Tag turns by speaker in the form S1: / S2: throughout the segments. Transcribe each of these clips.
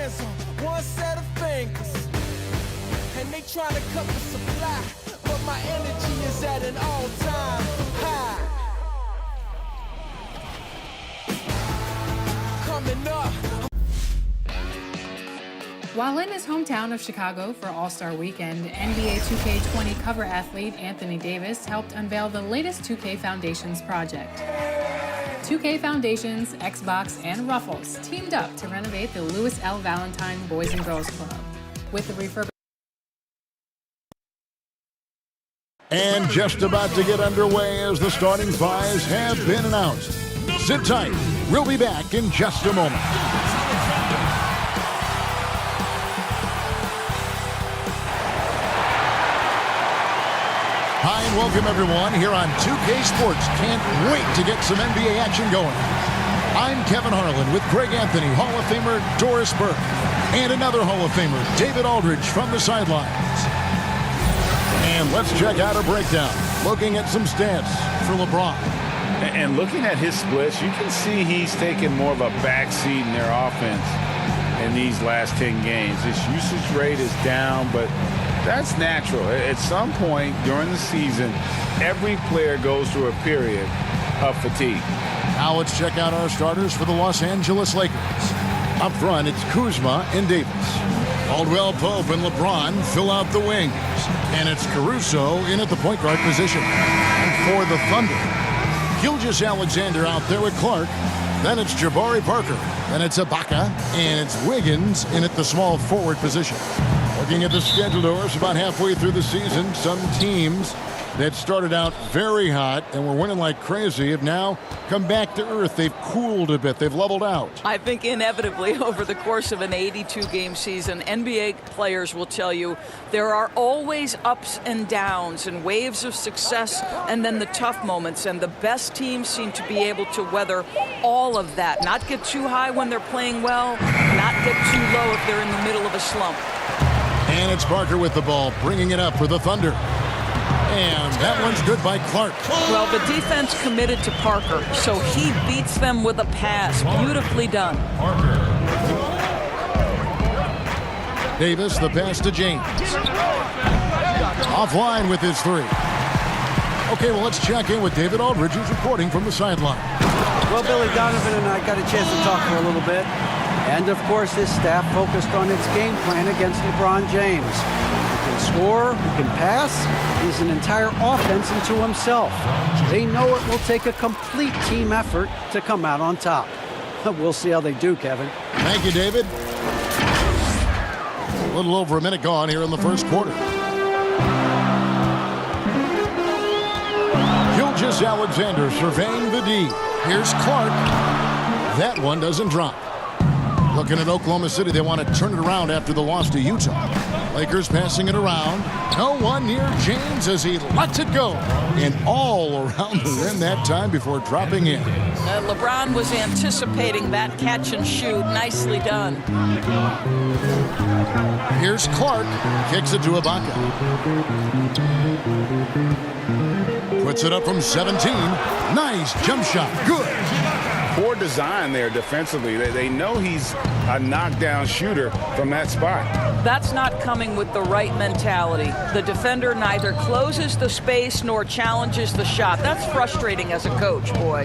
S1: hands on one set of fingers. And they trying to cut the supply, but my energy is at an all-time high. Coming up.
S2: While in his hometown of Chicago for All-Star Weekend, NBA 2K20 cover athlete Anthony Davis helped unveil the latest 2K Foundations project. 2K Foundations, Xbox, and Ruffles teamed up to renovate the Louis L. Valentine Boys and Girls Club. With the refurbished
S3: And just about to get underway as the starting fives have been announced. Sit tight. We'll be back in just a moment. Hi and welcome everyone here on 2K Sports. Can't wait to get some NBA action going. I'm Kevin Harlan with Greg Anthony, Hall of Famer Doris Burke, and another Hall of Famer, David Aldridge from the sidelines. And let's check out a breakdown, looking at some stats for LeBron.
S4: And looking at his splits, you can see he's taken more of a backseat in their offense in these last 10 games. His usage rate is down, but that's natural. At some point during the season, every player goes through a period of fatigue.
S3: Now let's check out our starters for the Los Angeles Lakers. Up front, it's Kuzma and Davis. Caldwell Pope and LeBron fill out the wings. And it's Caruso in at the point guard position. And for the Thunder, Gilgeous-Alexander out there with Clark. Then it's Jabari Parker. Then it's Ibaka. And it's Wiggins in at the small forward position. Looking at the schedule, Doris, about halfway through the season, some teams that started out very hot and were winning like crazy have now come back to earth. They've cooled a bit. They've leveled out.
S5: I think inevitably over the course of an 82-game season, NBA players will tell you there are always ups and downs and waves of success and then the tough moments. And the best teams seem to be able to weather all of that. Not get too high when they're playing well, not get too low if they're in the middle of a slump.
S3: And it's Parker with the ball, bringing it up for the Thunder. And that one's good by Clark.
S5: Well, the defense committed to Parker, so he beats them with a pass. Beautifully done.
S3: Davis, the pass to James. Offline with his three. Okay, well, let's check in with David Aldridge, who's reporting from the sideline.
S6: Well, Billy Donovan and I got a chance to talk for a little bit. And, of course, his staff focused on its game plan against LeBron James. He can score, he can pass. He's an entire offense unto himself. They know it will take a complete team effort to come out on top. We'll see how they do, Kevin.
S3: Thank you, David. A little over a minute gone here in the first quarter. Gilgeous-Alexander surveying the D. Here's Clark. That one doesn't drop. Looking at Oklahoma City, they want to turn it around after the loss to Utah. Lakers passing it around. No one near James as he lets it go. And all around the rim that time before dropping in.
S5: LeBron was anticipating that catch and shoot. Nicely done.
S3: Here's Clark. Kicks it to Ibaka. Puts it up from 17. Nice jump shot. Good.
S4: Poor design there defensively. They know he's a knockdown shooter from that spot.
S5: That's not coming with the right mentality. The defender neither closes the space nor challenges the shot. That's frustrating as a coach, boy.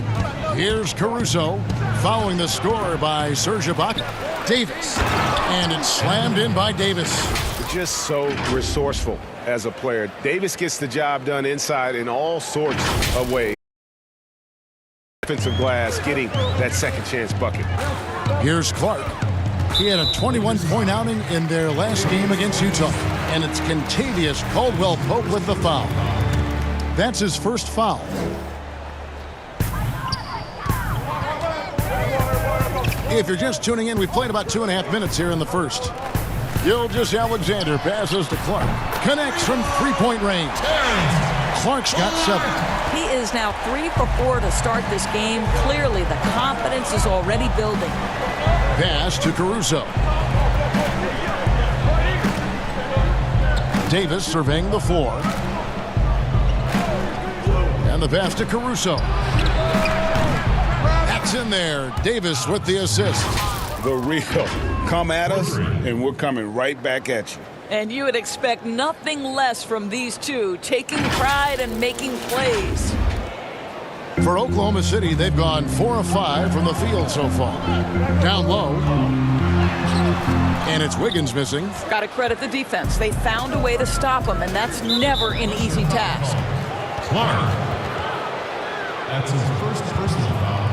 S3: Here's Caruso following the score by Serge Ibaka. Davis. And it's slammed in by Davis.
S7: Just so resourceful as a player. Davis gets the job done inside in all sorts of ways. Offensive glass, getting that second chance bucket.
S3: Here's Clark. He had a 21-point outing in their last game against Utah. And it's Kentavious Caldwell-Pope with the foul. That's his first foul. If you're just tuning in, we played about 2.5 minutes here in the first. Gilgeous-Alexander passes to Clark. Connects from three-point range. Clark's got 7.
S5: He is now 3 for 4 to start this game. Clearly, the confidence is already building.
S3: Pass to Caruso. Davis surveying the floor. And the pass to Caruso. That's in there. Davis with the assist.
S4: the real. Come at us, and we're coming right back at you.
S5: And you would expect nothing less from these two, taking pride and making plays.
S3: For Oklahoma City, they've gone 4 of 5 from the field so far. Down low. And it's Wiggins missing.
S5: Got to credit the defense. They found a way to stop him, and that's never an easy task.
S8: Clark. That's his first personal foul.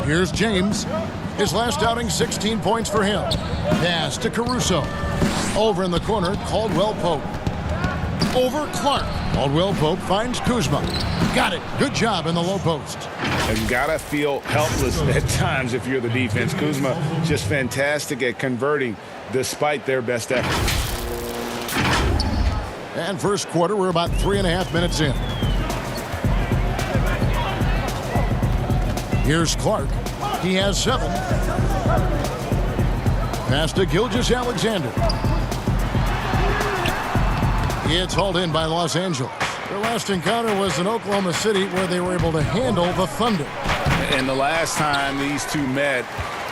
S3: Here's James. His last outing, 16 points for him. Pass to Caruso. Over in the corner, Caldwell Pope. Over Clark. Caldwell Pope finds Kuzma. Got it. Good job in the low post.
S4: And gotta feel helpless at times if you're the defense. Kuzma just fantastic at converting despite their best effort.
S3: And first quarter, we're about 3.5 minutes in. Here's Clark. He has 7. Pass to Gilgeous-Alexander. It's hauled in by Los Angeles. Their last encounter was in Oklahoma City, where they were able to handle the Thunder.
S4: And the last time these two met,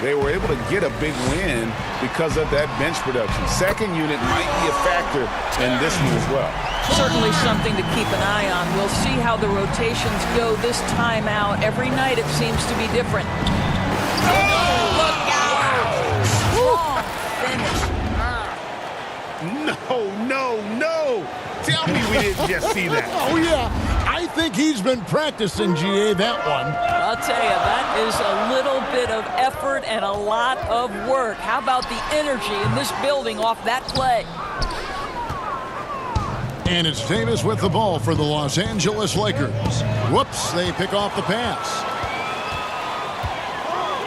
S4: they were able to get a big win because of that bench production. Second unit might be a factor in this one as well.
S5: Certainly something to keep an eye on. We'll see how the rotations go this time out. Every night it seems to be different. Look out! Strong finish.
S4: No. Tell me we didn't just see that.
S3: Oh, yeah. I think he's been practicing, GA, that one.
S5: I'll tell you, that is a little bit of effort and a lot of work. How about the energy in this building off that play?
S3: And it's Davis with the ball for the Los Angeles Lakers. Whoops, they pick off the pass.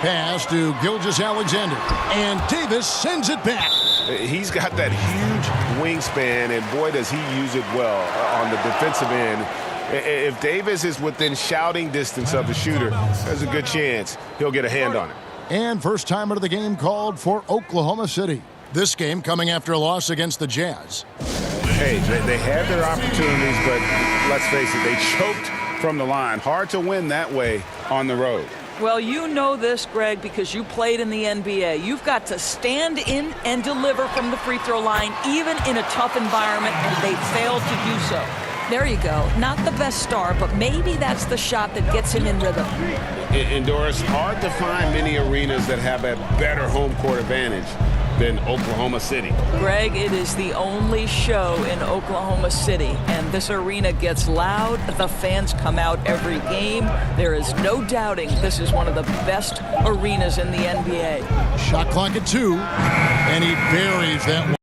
S3: Pass to Gilgeous-Alexander. And Davis sends it back.
S4: He's got that huge wingspan, and boy, does he use it well on the defensive end. If Davis is within shouting distance of the shooter, there's a good chance he'll get a hand on it.
S3: And first timer of the game called for Oklahoma City. This game coming after a loss against the Jazz.
S4: Hey, they had their opportunities, but let's face it, they choked from the line. Hard to win that way on the road.
S5: Well, you know this, Greg, because you played in the NBA. You've got to stand in and deliver from the free throw line, even in a tough environment, and they failed to do so. There you go. Not the best start, but maybe that's the shot that gets him in rhythm.
S4: And Doris, hard to find many arenas that have a better home court advantage than Oklahoma City.
S5: Greg, it is the only show in Oklahoma City, and this arena gets loud. The fans come out every game. There is no doubting this is one of the best arenas in the NBA.
S3: Shot clock at 2, and he buries that one.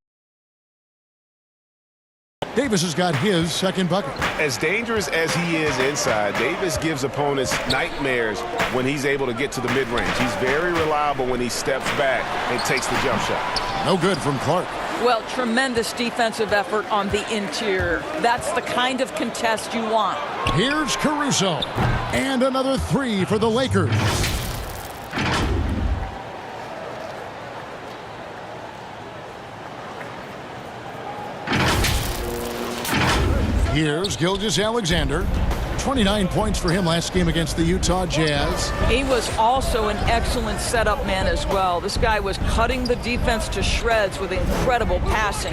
S3: Davis has got his second bucket.
S7: As dangerous as he is inside, Davis gives opponents nightmares when he's able to get to the mid-range. He's very reliable when he steps back and takes the jump shot.
S3: No good from Clark.
S5: Well, tremendous defensive effort on the interior. That's the kind of contest you want.
S3: Here's Caruso. And another 3 for the Lakers. Here's Gilgeous-Alexander. 29 points for him last game against the Utah Jazz.
S5: He was also an excellent setup man as well. This guy was cutting the defense to shreds with incredible passing.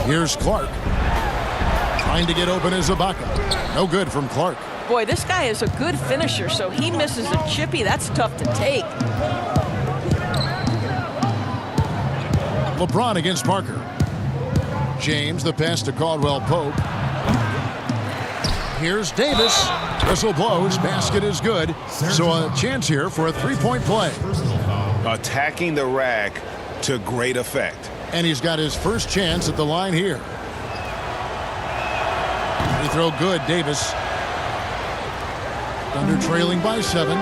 S3: Here's Clark. Trying to get open as Ibaka. No good from Clark.
S5: Boy, this guy is a good finisher, so he misses a chippy. That's tough to take.
S3: LeBron against Parker. James, the pass to Caldwell Pope. Here's Davis. Whistle blows. Basket is good. So a chance here for a three-point play.
S7: Attacking the rack to great effect.
S3: And he's got his first chance at the line here. Free throw good, Davis. Thunder trailing by 7.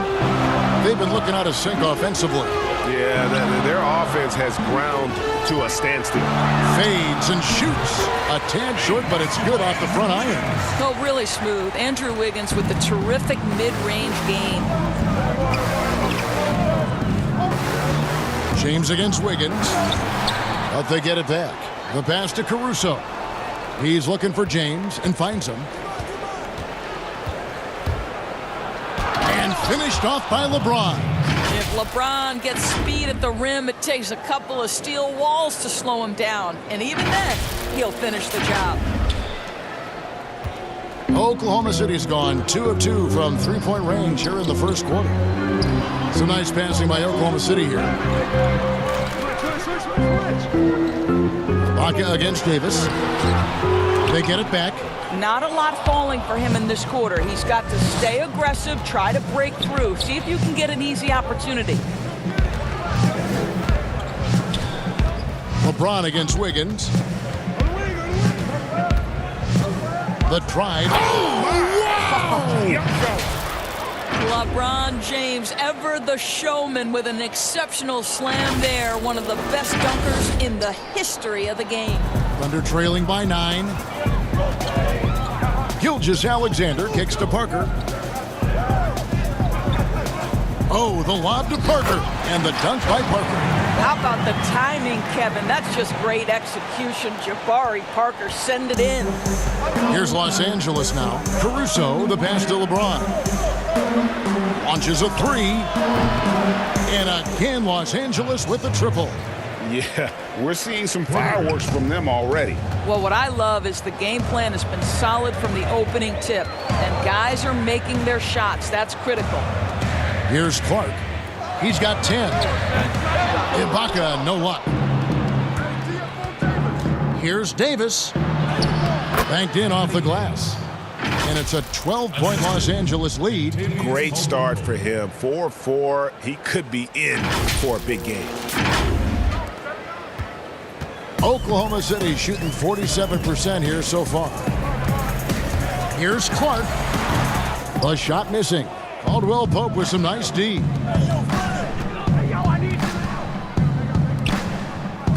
S3: They've been looking out of sync offensively.
S7: Yeah, their offense has ground to a standstill.
S3: Fades and shoots. A tad short, but it's good off the front iron.
S5: Oh, really smooth. Andrew Wiggins with the terrific mid-range game.
S3: James against Wiggins. But they get it back. The pass to Caruso. He's looking for James and finds him. finished off by LeBron.
S5: If LeBron gets speed at the rim, it takes a couple of steel walls to slow him down. And even then, he'll finish the job.
S3: Oklahoma City's gone 2 of 2 from three-point range here in the first quarter. Some nice passing by Oklahoma City here. Baca against Davis. They get it back.
S5: Not a lot falling for him in this quarter. He's got to stay aggressive, try to break through. See if you can get an easy opportunity.
S3: LeBron against Wiggins. The drive. Oh, wow!
S5: LeBron James, ever the showman, with an exceptional slam there. One of the best dunkers in the history of the game.
S3: Thunder trailing by 9. Gilgeous-Alexander kicks to Parker. Oh, the lob to Parker, and the dunk by Parker.
S5: How about the timing, Kevin? That's just great execution. Jabari Parker, send it in.
S3: Here's Los Angeles now. Caruso, the pass to LeBron. Launches a 3. And again, Los Angeles with the triple.
S4: Yeah, we're seeing some fireworks from them already.
S5: Well, what I love is the game plan has been solid from the opening tip. And guys are making their shots. That's critical.
S3: Here's Clark. He's got 10. Ibaka, no luck. Here's Davis. Banked in off the glass. And it's a 12-point Los Angeles lead.
S7: Great start for him. 4-4. He could be in for a big game.
S3: Oklahoma City shooting 47% here so far. Here's Clark. A shot missing. Caldwell Pope with some nice D.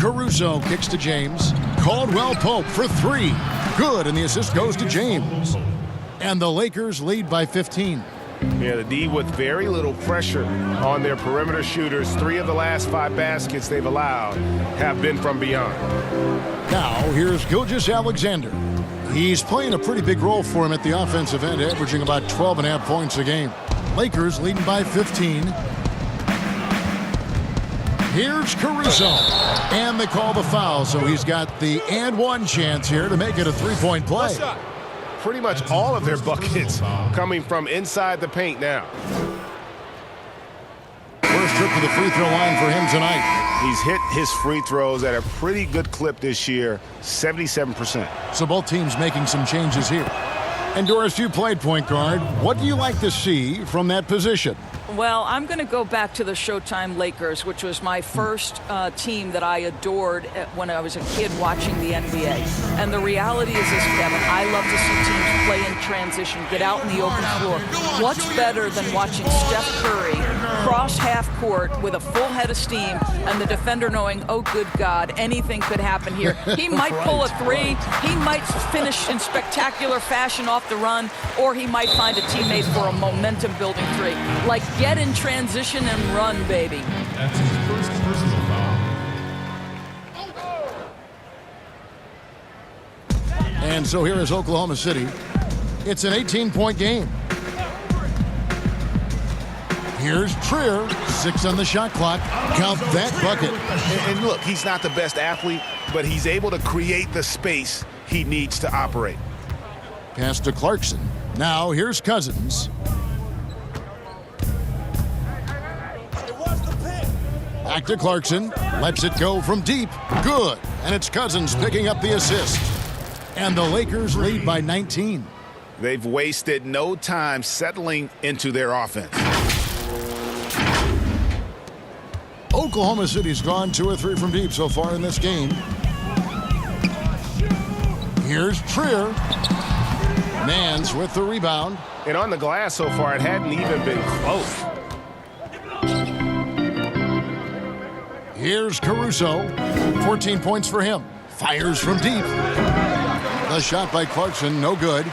S3: Caruso kicks to James. Caldwell Pope for 3. Good, and the assist goes to James. And the Lakers lead by 15.
S7: Yeah, the D with very little pressure on their perimeter shooters. 3 of the last 5 baskets they've allowed have been from beyond.
S3: Now, here's Gilgeous-Alexander. He's playing a pretty big role for him at the offensive end, averaging about 12.5 points a game. Lakers leading by 15. Here's Caruso. And they call the foul, so he's got the and one chance here to make it a 3-point play.
S7: Pretty much all of their buckets coming from inside the paint now.
S3: First trip to the free throw line for him tonight.
S7: He's hit his free throws at a pretty good clip this year, 77%.
S3: So both teams making some changes here. And Doris, you played point guard. What do you like to see from that position?
S5: Well, I'm going to go back to the Showtime Lakers, which was my first team that I adored when I was a kid watching the NBA. And the reality is this, Kevin, I love to see teams play in transition, get out in the open floor. What's better than watching Steph Curry cross half court with a full head of steam and the defender knowing, oh, good God, anything could happen here. He might pull a 3, he might finish in spectacular fashion off the run, or he might find a teammate for a momentum-building 3. Like, get in transition and run, baby.
S8: That's his first personal foul.
S3: And so here is Oklahoma City. It's an 18-point game. Here's Trier, 6 on the shot clock. Count that bucket.
S7: And look, he's not the best athlete, but he's able to create the space he needs to operate.
S3: Pass to Clarkson. Now here's Cousins. Back to Clarkson. Lets it go from deep. Good. And it's Cousins picking up the assist. And the Lakers lead by 19.
S7: They've wasted no time settling into their offense.
S3: Oklahoma City's gone 2 or 3 from deep so far in this game. Here's Trier. Nance with the rebound.
S7: And on the glass so far, it hadn't even been close.
S3: Here's Caruso. 14 points for him. Fires from deep. The shot by Clarkson, no good.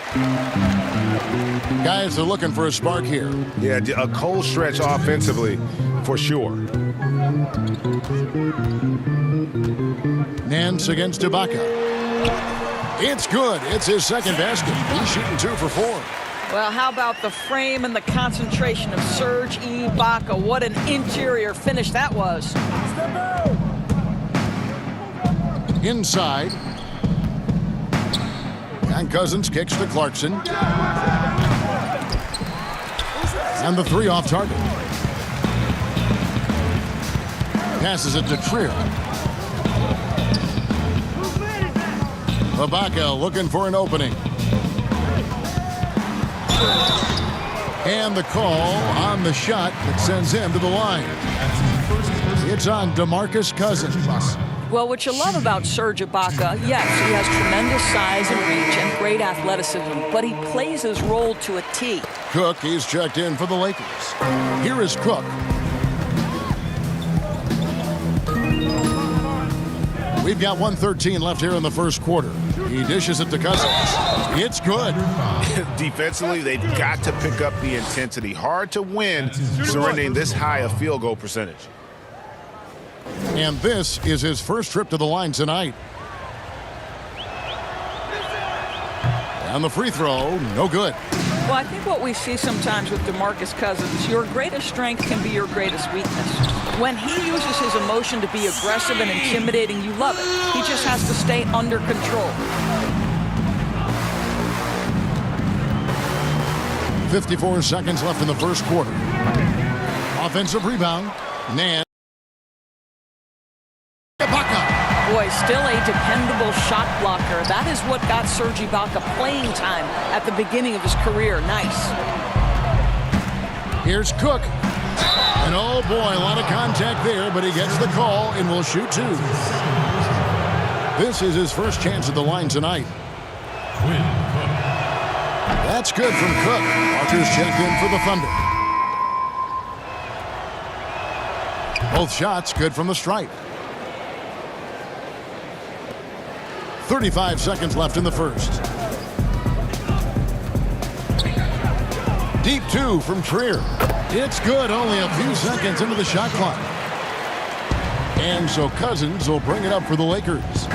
S3: Guys are looking for a spark here.
S7: Yeah, a cold stretch offensively, for sure.
S3: Nance against Ibaka. It's good. It's his second basket. He's shooting 2 for 4.
S5: Well, how about the frame and the concentration of Serge Ibaka? What an interior finish that was.
S3: Inside. And Cousins kicks to Clarkson. And the three off target. Passes it to Trier. Ibaka looking for an opening. And the call on the shot that sends him to the line. It's on DeMarcus Cousins.
S5: Well, what you love about Serge Ibaka, yes, he has tremendous size and reach and great athleticism, but he plays his role to a T.
S3: Cook, he's checked in for the Lakers. Here is Cook. We've got 1:13 left here in the first quarter. He dishes it to Cousins. It's good.
S7: Defensively, they've got to pick up the intensity. Hard to win surrendering this high a field goal percentage.
S3: And this is his first trip to the line tonight. And the free throw, no good.
S5: Well, I think what we see sometimes with DeMarcus Cousins, your greatest strength can be your greatest weakness. When he uses his emotion to be aggressive and intimidating, you love it. He just has to stay under control.
S3: 54 seconds left in the first quarter. Offensive rebound. Nan.
S5: Boy, still a dependable shot blocker. That is what got Serge Ibaka playing time at the beginning of his career. Nice.
S3: Here's Cook. And oh boy, a lot of contact there, but he gets the call and will shoot two. This is his first chance at the line tonight. That's good from Cook. Walker's checked in for the Thunder. Both shots good from the stripe. 35 seconds left in the first. Deep two from Trier. It's good, only a few seconds into the shot clock. And so Cousins will bring it up for the Lakers.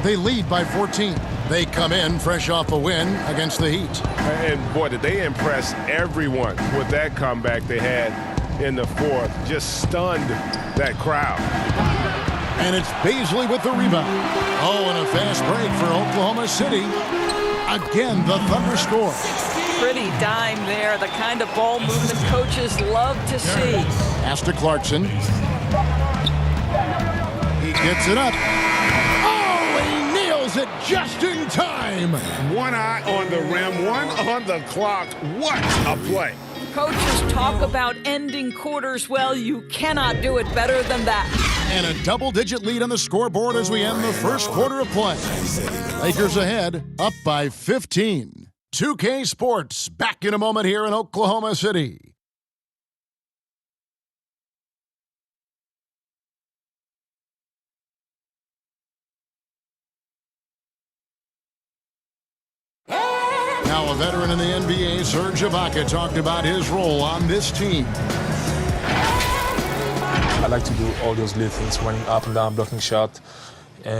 S3: They lead by 14. They come in fresh off a win against the Heat.
S7: And boy, did they impress everyone with that comeback they had in the fourth. Just stunned that crowd.
S3: And it's Beasley with the rebound. Oh, and a fast break for Oklahoma City. Again, the Thunder score.
S5: Pretty dime there, the kind of ball movement coaches love to see.
S3: Pass to Clarkson. He gets it up. Oh, he nails it just in time.
S4: One eye on the rim, one on the clock. What a play.
S5: Coaches talk about ending quarters. Well, you cannot do it better than that.
S3: And a double-digit lead on the scoreboard as we end the first quarter of play. Lakers ahead, up by 15. 2K Sports, back in a moment here in Oklahoma City. Now a veteran in the NBA, Serge Ibaka, talked about his role on this team.
S9: I like to do all those little things, running up and down, blocking shot,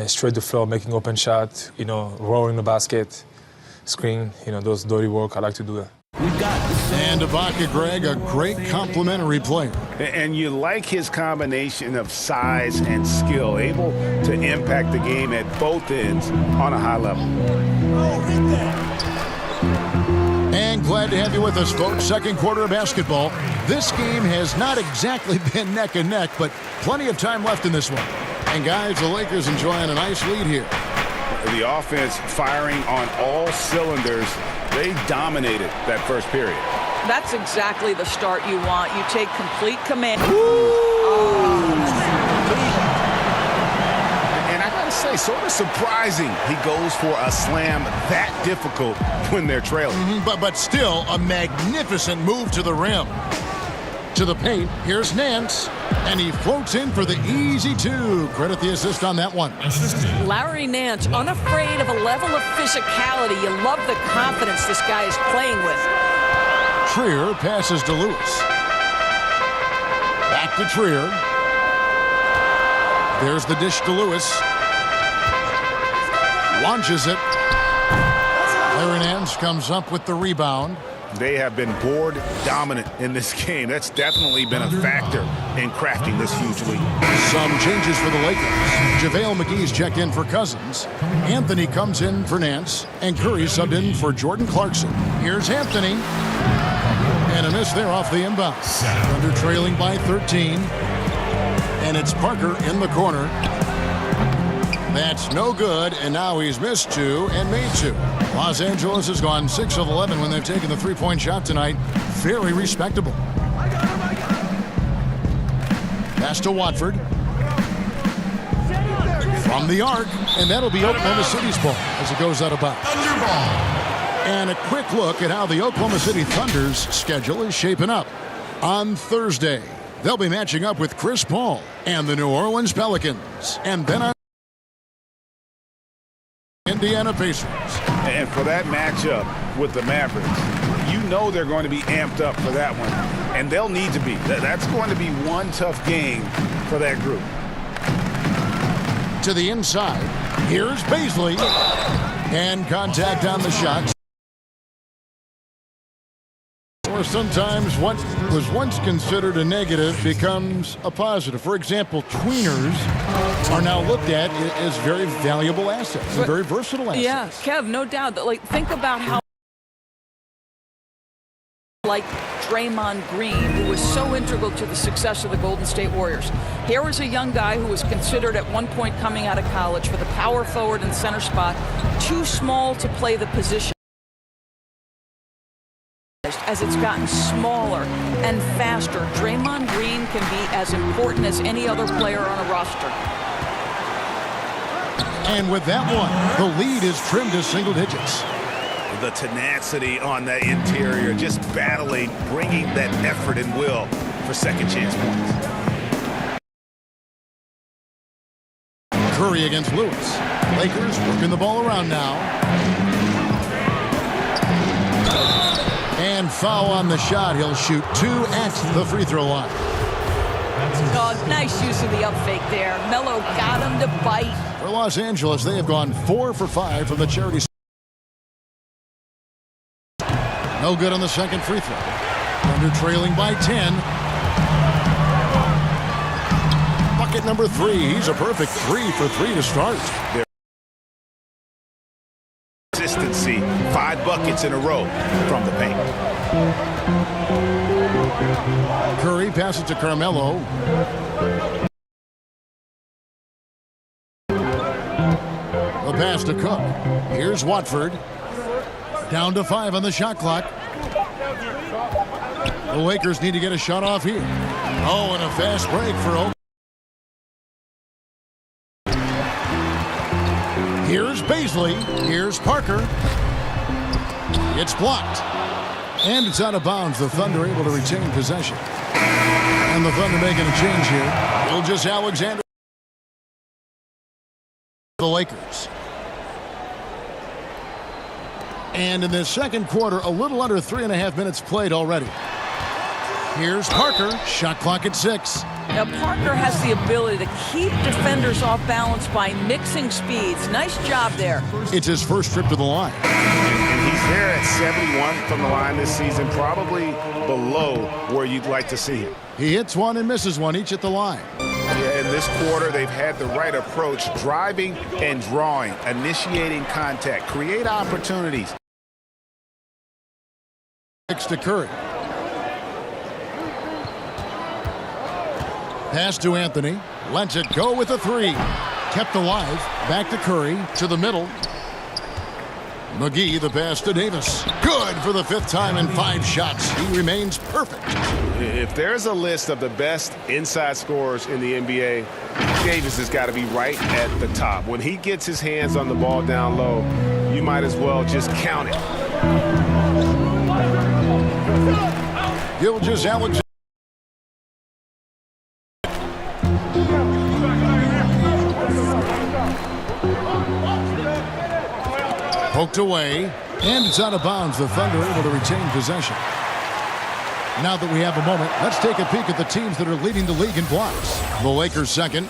S9: straight to the floor, making open shot, rolling the basket, screen, those dirty work. I like to do that.
S3: And Ibaka, Greg, a great complementary player.
S4: And you like his combination of size and skill, able to impact the game at both ends on a high level.
S3: And glad to have you with us, folks. Second quarter of basketball. This game has not exactly been neck and neck, but plenty of time left in this one. And guys, the Lakers enjoying a nice lead here.
S4: The offense firing on all cylinders. They dominated that first period.
S5: That's exactly the start you want. You take complete command.
S7: And I gotta say, sort of surprising he goes for a slam that difficult when they're trailing.
S3: But still a magnificent move to the rim. To the paint, here's Nance, and he floats in for the easy two. Credit the assist on that one.
S5: Larry Nance, unafraid of a level of physicality. You love the confidence this guy is playing with.
S3: Trier passes to Lewis. Back to Trier. There's the dish to Lewis. Launches it. Larry Nance comes up with the rebound.
S4: They have been board dominant in this game. That's definitely been a factor in crafting this huge lead.
S3: Some changes for the Lakers. JaVale McGee's checked in for Cousins. Anthony comes in for Nance. And Curry subbed in for Jordan Clarkson. Here's Anthony. And a miss there off the inbound. Thunder trailing by 13. And it's Parker in the corner. That's no good, and now he's missed 2 and made 2. Los Angeles has gone 6 of 11 when they've taken the three-point shot tonight. Very respectable. Pass to Watford. From the arc, and that'll be Oklahoma City's ball as it goes out of bounds. And a quick look at how the Oklahoma City Thunder's schedule is shaping up. On Thursday, they'll be matching up with Chris Paul and the New Orleans Pelicans. And then on Indiana Pacers.
S4: And for that matchup with the Mavericks, you know they're going to be amped up for that one. And they'll need to be. That's going to be one tough game for that group.
S3: To the inside. Here's Baisley. And contact on the shot. Or sometimes what was once considered a negative becomes a positive. For example, tweeners are now looked at as very valuable assets, very versatile assets.
S5: Yeah, Kev, no doubt. Like, think about how like Draymond Green, who was so integral to the success of the Golden State Warriors. Here was a young guy who was considered at one point coming out of college for the power forward and center spot, too small to play the position. As it's gotten smaller and faster, Draymond Green can be as important as any other player on a roster.
S3: And with that one, the lead is trimmed to single digits.
S4: The tenacity on the interior, just battling, bringing that effort and will for second chance points.
S3: Curry against Lewis. Lakers working the ball around now. And foul on the shot. He'll shoot 2 at the free throw line.
S5: Oh, nice use of the up fake there. Melo got him to bite.
S3: For Los Angeles, they have gone 4 for 5 from the charity. No good on the second free throw. Thunder trailing by 10. Bucket number 3. He's a perfect 3 for 3 to start.
S4: Consistency, 5 buckets in a row from the paint.
S3: Curry passes to Carmelo. The pass to Cook. Here's Watford. Down to 5 on the shot clock. The Lakers need to get a shot off here. Oh, and a fast break for Oklahoma. Here's Baisley. Here's Parker. It's blocked. And it's out of bounds. The Thunder able to retain possession. And the Thunder making a change here. Gilgeous-Alexander. The Lakers. And in this second quarter, a little under 3.5 minutes played already. Here's Parker. Shot clock at 6.
S5: Now, Parker has the ability to keep defenders off balance by mixing speeds. Nice job there.
S3: It's his first trip to the line.
S4: And he's there at 71 from the line this season, probably below where you'd like to see him.
S3: He hits one and misses one, each at the line.
S4: Yeah, in this quarter, they've had the right approach, driving and drawing, initiating contact, create opportunities.
S3: Next to Curry. Pass to Anthony. Lets it go with a 3. Kept alive. Back to Curry. To the middle. McGee, the pass to Davis. Good for the 5th time in 5 shots. He remains perfect.
S7: If there's a list of the best inside scorers in the NBA, Davis has got to be right at the top. When he gets his hands on the ball down low, you might as well just count it.
S3: Gilgeous-Alexander. Poked away, and it's out of bounds. The Thunder able to retain possession. Now that we have a moment, let's take a peek at the teams that are leading the league in blocks. The Lakers second.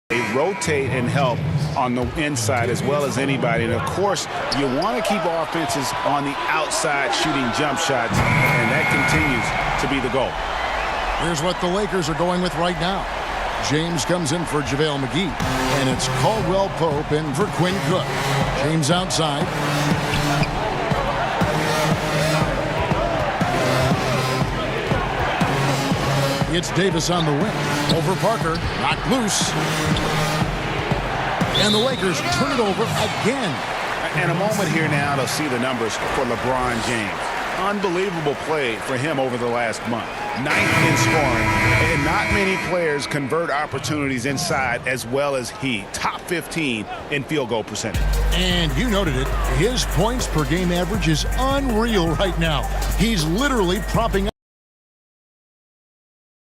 S7: They rotate and help
S4: on the inside as well as anybody. And, of course, you want to keep offenses on the outside shooting jump shots, and that continues to be the goal.
S3: Here's what the Lakers are going with right now. James comes in for JaVale McGee, and it's Caldwell Pope in for Quinn Cook. James outside. It's Davis on the wing. Over Parker, knocked loose. And the Lakers turn it over again.
S4: And a moment here now to see the numbers for LeBron James. Unbelievable play for him over the last month. 9th in scoring, and not many players convert opportunities inside as well as he. Top 15 in field goal percentage.
S3: And you noted it. His points per game average is unreal right now. He's literally propping up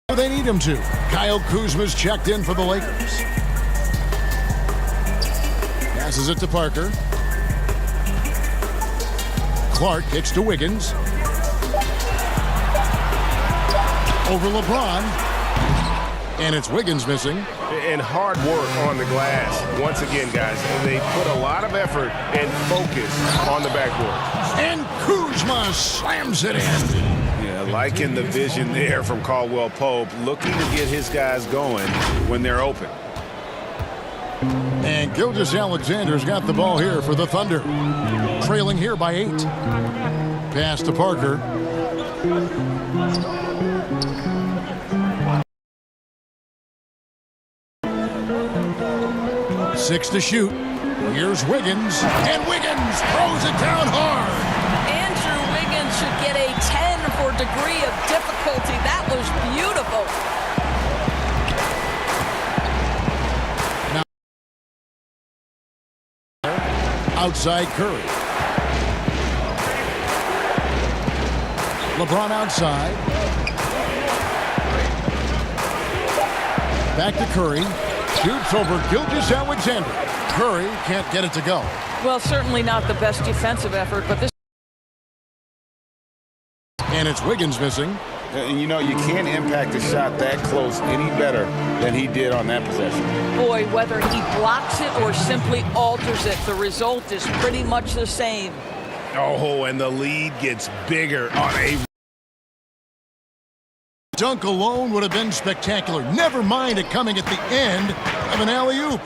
S3: where they need him to. Kyle Kuzma's checked in for the Lakers. Passes it to Parker. Clark kicks to Wiggins. Over LeBron. And it's Wiggins missing.
S7: And hard work on the glass. Once again, guys, they put a lot of effort and focus on the backboard.
S3: And Kuzma slams it in.
S4: Yeah, liking the vision there from Caldwell Pope, looking to get his guys going when they're open.
S3: And Gilgeous-Alexander's got the ball here for the Thunder. Trailing here by 8. Pass to Parker. Six to shoot. Here's Wiggins. And Wiggins throws it down hard.
S5: Andrew Wiggins should get a 10 for degree of difficulty. That was beautiful.
S3: Outside Curry. LeBron outside. Back to Curry. Shoots over Gilgeous-Alexander. Curry can't get it to go.
S5: Well, certainly not the best defensive effort, but this.
S3: And it's Wiggins missing.
S4: And you know, you can't impact a shot that close any better than he did on that possession.
S5: Boy, whether he blocks it or simply alters it, the result is pretty much the same.
S7: Oh, and the lead gets bigger on a
S3: Dunk alone would have been spectacular. Never mind it coming at the end of an alley-oop.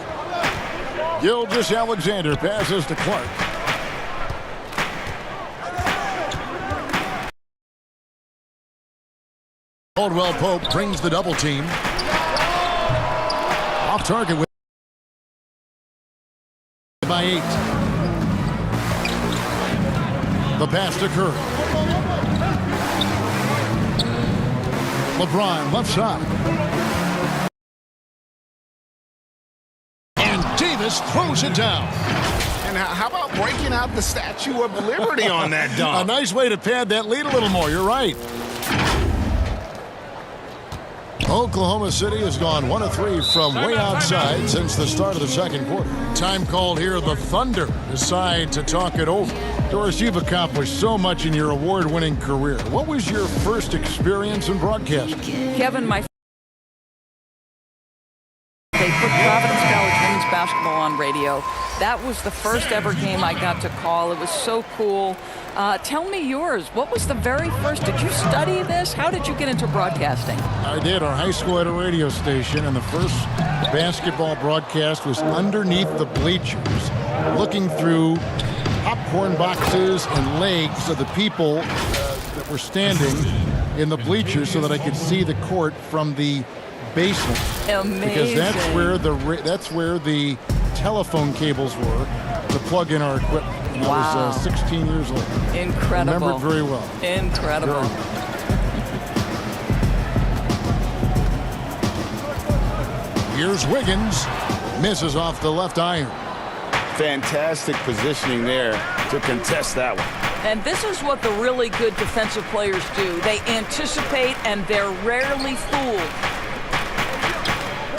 S3: Gilgeous-Alexander passes to Clark. Caldwell Pope brings the double team. Off target with by 8. The pass to Curry. LeBron left side. And Davis throws it down.
S4: And how about breaking out the Statue of Liberty on that dunk?
S3: A nice way to pad that lead a little more. You're right. Oklahoma City has gone 1 of 3 from way outside since the start of the second quarter. Time called here. The Thunder decide to talk it over. Doris, you've accomplished so much in your award-winning career. What was your first experience in broadcasting?
S5: Kevin, they put Providence College women's basketball on radio. That was the first ever game I got to call. It was so cool. Tell me yours. What was the very first? Did you study this? How did you get into broadcasting?
S3: I did. Our high school had a radio station, and the first basketball broadcast was underneath the bleachers, looking through popcorn boxes and legs of the people that were standing in the bleachers so that I could see the court from the basement.
S5: Amazing.
S3: Because that's where the telephone cables were to plug in our equipment. And
S5: wow.
S3: I was 16 years old.
S5: Incredible.
S3: Remember it very well.
S5: Incredible.
S3: Here's Wiggins. Misses off the left iron.
S4: Fantastic positioning there to contest that one.
S5: And this is what the really good defensive players do. They anticipate, and they're rarely fooled.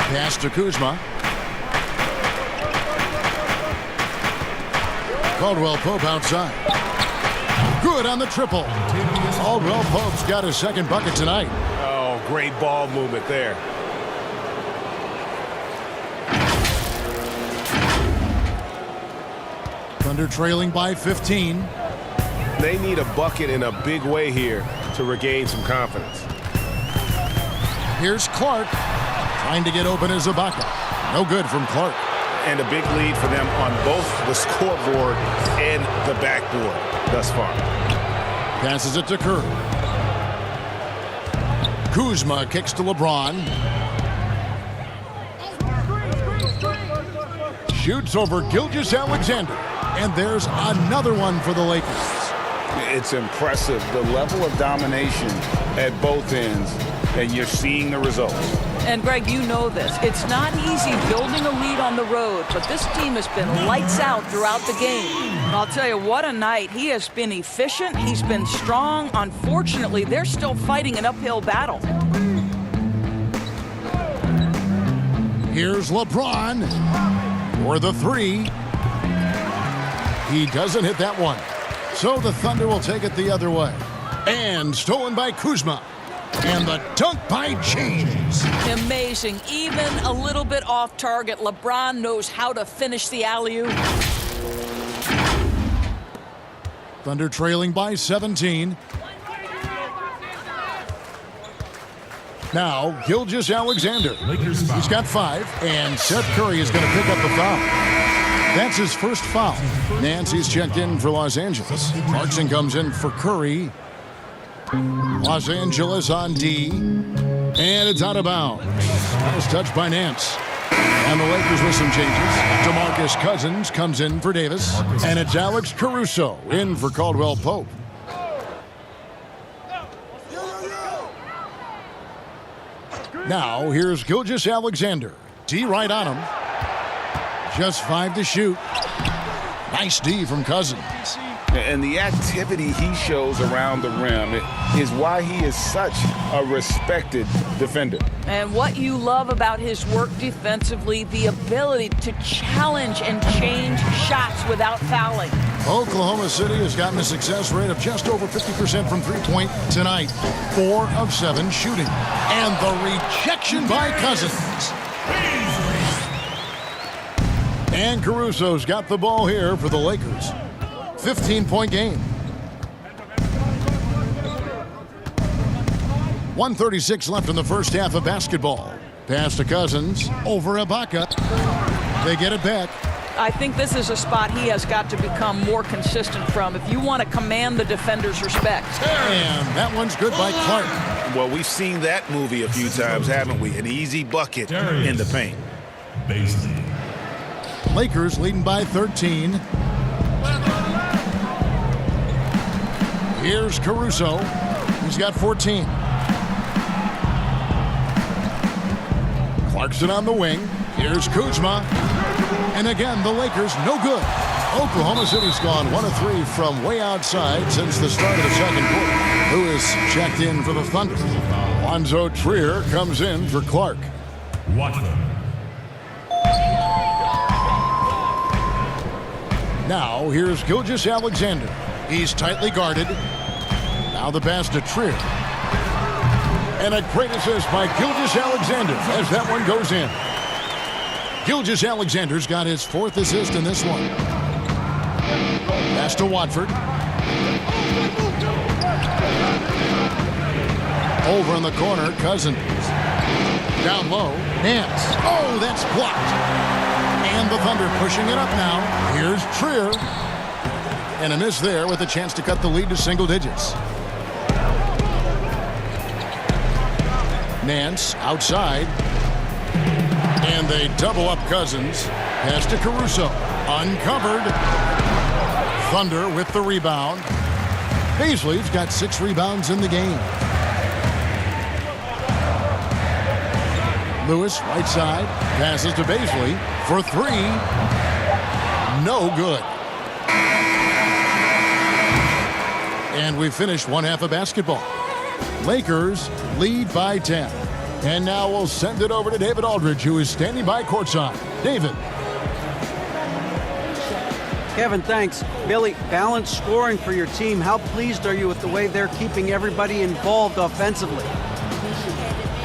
S3: Pass to Kuzma. Caldwell Pope outside. Good on the triple. Caldwell Pope's got his second bucket tonight.
S7: Oh, great ball movement there.
S3: Thunder trailing by 15.
S7: They need a bucket in a big way here to regain some confidence.
S3: Here's Clark trying to get open as Ibaka. No good from Clark.
S7: And a big lead for them on both the scoreboard and the backboard thus far.
S3: Passes it to Curry. Kuzma kicks to LeBron. Shoots over Gilgeous-Alexander. And there's another one for the Lakers.
S4: It's impressive, the level of domination at both ends, and you're seeing the results.
S5: And Greg, you know this. It's not easy building a lead on the road, but this team has been lights out throughout the game. And I'll tell you, what a night. He has been efficient. He's been strong. Unfortunately, they're still fighting an uphill battle.
S3: Here's LeBron for the three. He doesn't hit that one. So the Thunder will take it the other way. And stolen by Kuzma. And the dunk by James.
S5: Amazing. Even a little bit off target, LeBron knows how to finish the alley-oop.
S3: Thunder trailing by 17. Now, Gilgeous-Alexander. He's got 5, and Seth Curry is going to pick up the foul. That's his first foul. Nancy's checked in for Los Angeles. Clarkson comes in for Curry. Los Angeles on D. And it's out of bounds. That was touched by Nance. And the Lakers with some changes. DeMarcus Cousins comes in for Davis. And it's Alex Caruso in for Caldwell Pope. Now, here's Gilgeous-Alexander. D right on him. Just 5 to shoot. Nice D from Cousins.
S4: And the activity he shows around the rim is why he is such a respected defender.
S5: And what you love about his work defensively, the ability to challenge and change shots without fouling.
S3: Oklahoma City has gotten a success rate of just over 50% from three-point tonight. 4 of 7 shooting. And the rejection by Cousins. And Caruso's got the ball here for the Lakers. 15-point game. 1:36 left in the first half of basketball. Pass to Cousins. Over Ibaka. They get it back.
S5: I think this is a spot he has got to become more consistent from if you want to command the defender's respect.
S3: And that one's good by Clark.
S10: Well, we've seen that movie a few times, haven't we? An easy bucket in the paint.
S3: Lakers leading by 13. Here's Caruso. He's got 14. Clarkson on the wing. Here's Kuzma. And again, the Lakers no good. Oklahoma City's gone 1 of 3 from way outside since the start of the second quarter. Lewis checked in for the Thunder. Lonzo Trier comes in for Clark. Now, here's Gilgeous-Alexander. He's tightly guarded. Now the pass to Trier. And a great assist by Gilgeous-Alexander as that one goes in. Gilgeous-Alexander's got his 4th assist in this one. Pass to Watford. Over in the corner, Cousins. Down low, Nance. Oh, that's blocked. And the Thunder pushing it up now. Here's Trier. And a miss there with a chance to cut the lead to single digits. Nance outside. And they double up Cousins. Pass to Caruso. Uncovered. Thunder with the rebound. Paisley's got 6 rebounds in the game. Lewis, right side. Passes to Paisley for 3. No good. And we finished one half of basketball. Lakers lead by 10. And now we'll send it over to David Aldridge, who is standing by courtside. David.
S6: Kevin, thanks. Billy, balanced scoring for your team. How pleased are you with the way they're keeping everybody involved offensively?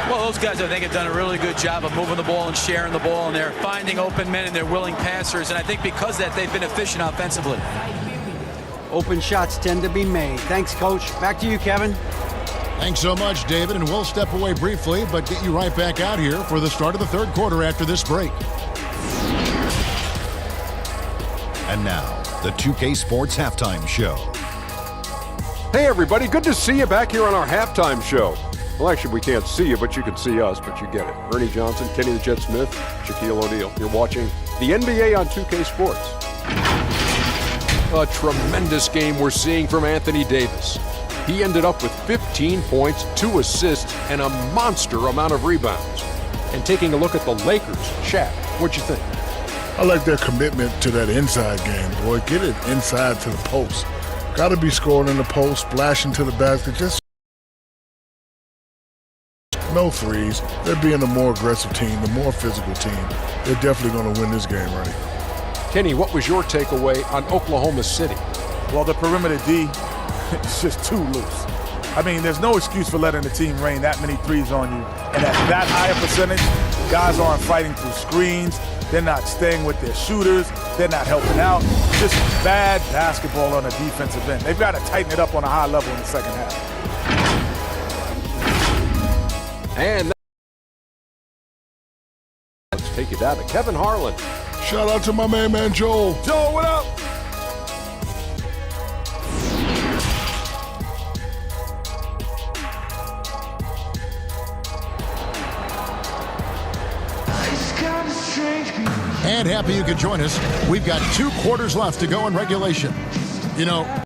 S11: Well, those guys, I think, have done a really good job of moving the ball and sharing the ball, and they're finding open men and they're willing passers. And I think because of that, they've been efficient offensively.
S6: Open shots tend to be made. Thanks, Coach. Back to you, Kevin.
S3: Thanks so much, David, and we'll step away briefly, but get you right back out here for the start of the third quarter after this break.
S12: And now, the 2K Sports Halftime Show.
S13: Hey, everybody. Good to see you back here on our halftime show. Well, actually, we can't see you, but you can see us, but you get it. Ernie Johnson, Kenny the Jet Smith, Shaquille O'Neal. You're watching the NBA on 2K Sports. A tremendous game we're seeing from Anthony Davis. He ended up with 15 points, 2 assists, and a monster amount of rebounds. And taking a look at the Lakers, Shaq, what'd you think?
S8: I like their commitment to that inside game, boy. Get it inside to the post. Got to be scoring in the post, splashing to the basket. Just no threes. They're being a more aggressive team, the more physical team. They're definitely going to win this game, Ernie.
S13: Kenny, what was your takeaway on Oklahoma City?
S14: Well, the perimeter D is just too loose. I mean, there's no excuse for letting the team rain that many threes on you. And at that higher percentage, guys aren't fighting through screens. They're not staying with their shooters. They're not helping out. Just bad basketball on a defensive end. They've got to tighten it up on a high level in the second half.
S13: And let's take you down to Kevin Harlan.
S8: Shout out to my main man, Joel.
S14: Joel, what up?
S3: And happy you could join us. We've got 2 quarters left to go in regulation. You know,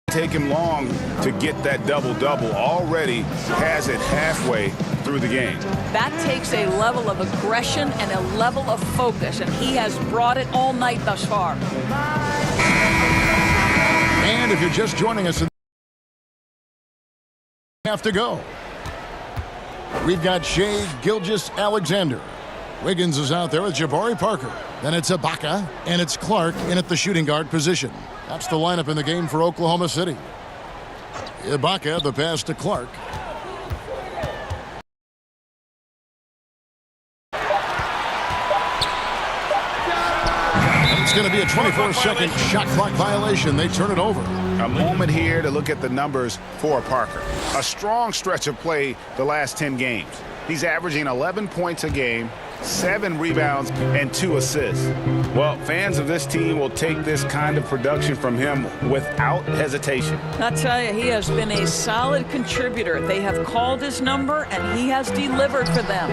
S7: Take him long to get that double-double. Already has it halfway through the game.
S5: That takes a level of aggression and a level of focus, and he has brought it all night thus far.
S3: and if you're just joining us, have to go. We've got Shai Gilgeous-Alexander. Wiggins is out there with Jabari Parker. Then it's Ibaka, and it's Clark in at the shooting guard position. That's the lineup in the game for Oklahoma City. Ibaka, the pass to Clark. It's going to be a 24-second shot clock violation. They turn it over.
S7: A moment here to look at the numbers for Parker. A strong stretch of play the last 10 games. He's averaging 11 points a game, 7 rebounds, and 2 assists. Well, fans of this team will take this kind of production from him without hesitation.
S5: I'll tell you, he has been a solid contributor. They have called his number, and he has delivered for them.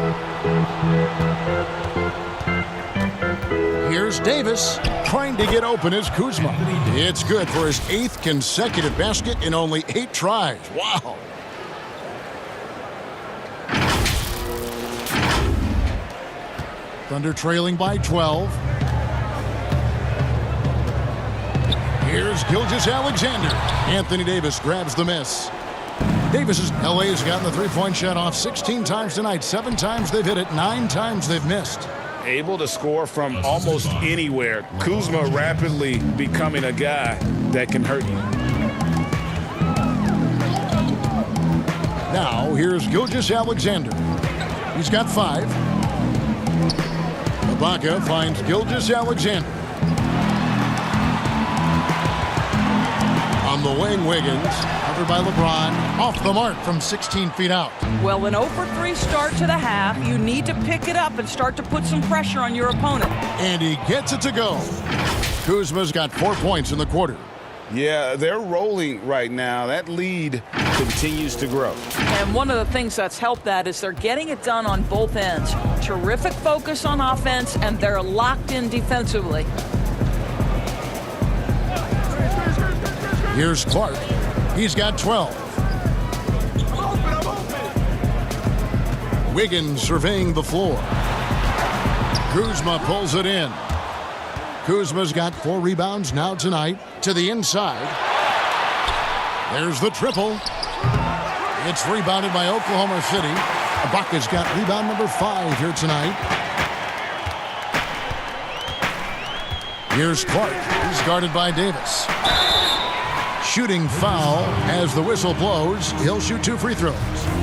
S3: Here's Davis trying to get open as Kuzma. It's good for his 8th consecutive basket in only 8 tries. Wow. Thunder trailing by 12. Here's Gilgeous-Alexander. Anthony Davis grabs the miss. Davis's L.A. has gotten the three-point shot off 16 times tonight. 7 times they've hit it, 9 times they've missed.
S7: Able to score from almost anywhere. Kuzma rapidly becoming a guy that can hurt you.
S3: Now, here's Gilgeous-Alexander. He's got 5. Ibaka finds Gilgeous-Alexander. On the wing, Wiggins, covered by LeBron, off the mark from 16 feet out.
S5: Well, an 0-for-3 start to the half. You need to pick it up and start to put some pressure on your opponent.
S3: And he gets it to go. Kuzma's got 4 points in the quarter.
S7: Yeah, they're rolling right now. That lead continues to grow.
S5: And one of the things that's helped that is they're getting it done on both ends. Terrific focus on offense, and they're locked in defensively.
S3: Here's Clark. He's got 12. Wiggins surveying the floor. Kuzma pulls it in. Kuzma's got 4 rebounds now tonight to the inside. There's the triple. It's rebounded by Oklahoma City. Ibaka's got rebound number 5 here tonight. Here's Clark. He's guarded by Davis. shooting foul. As the whistle blows, he'll shoot 2 free throws.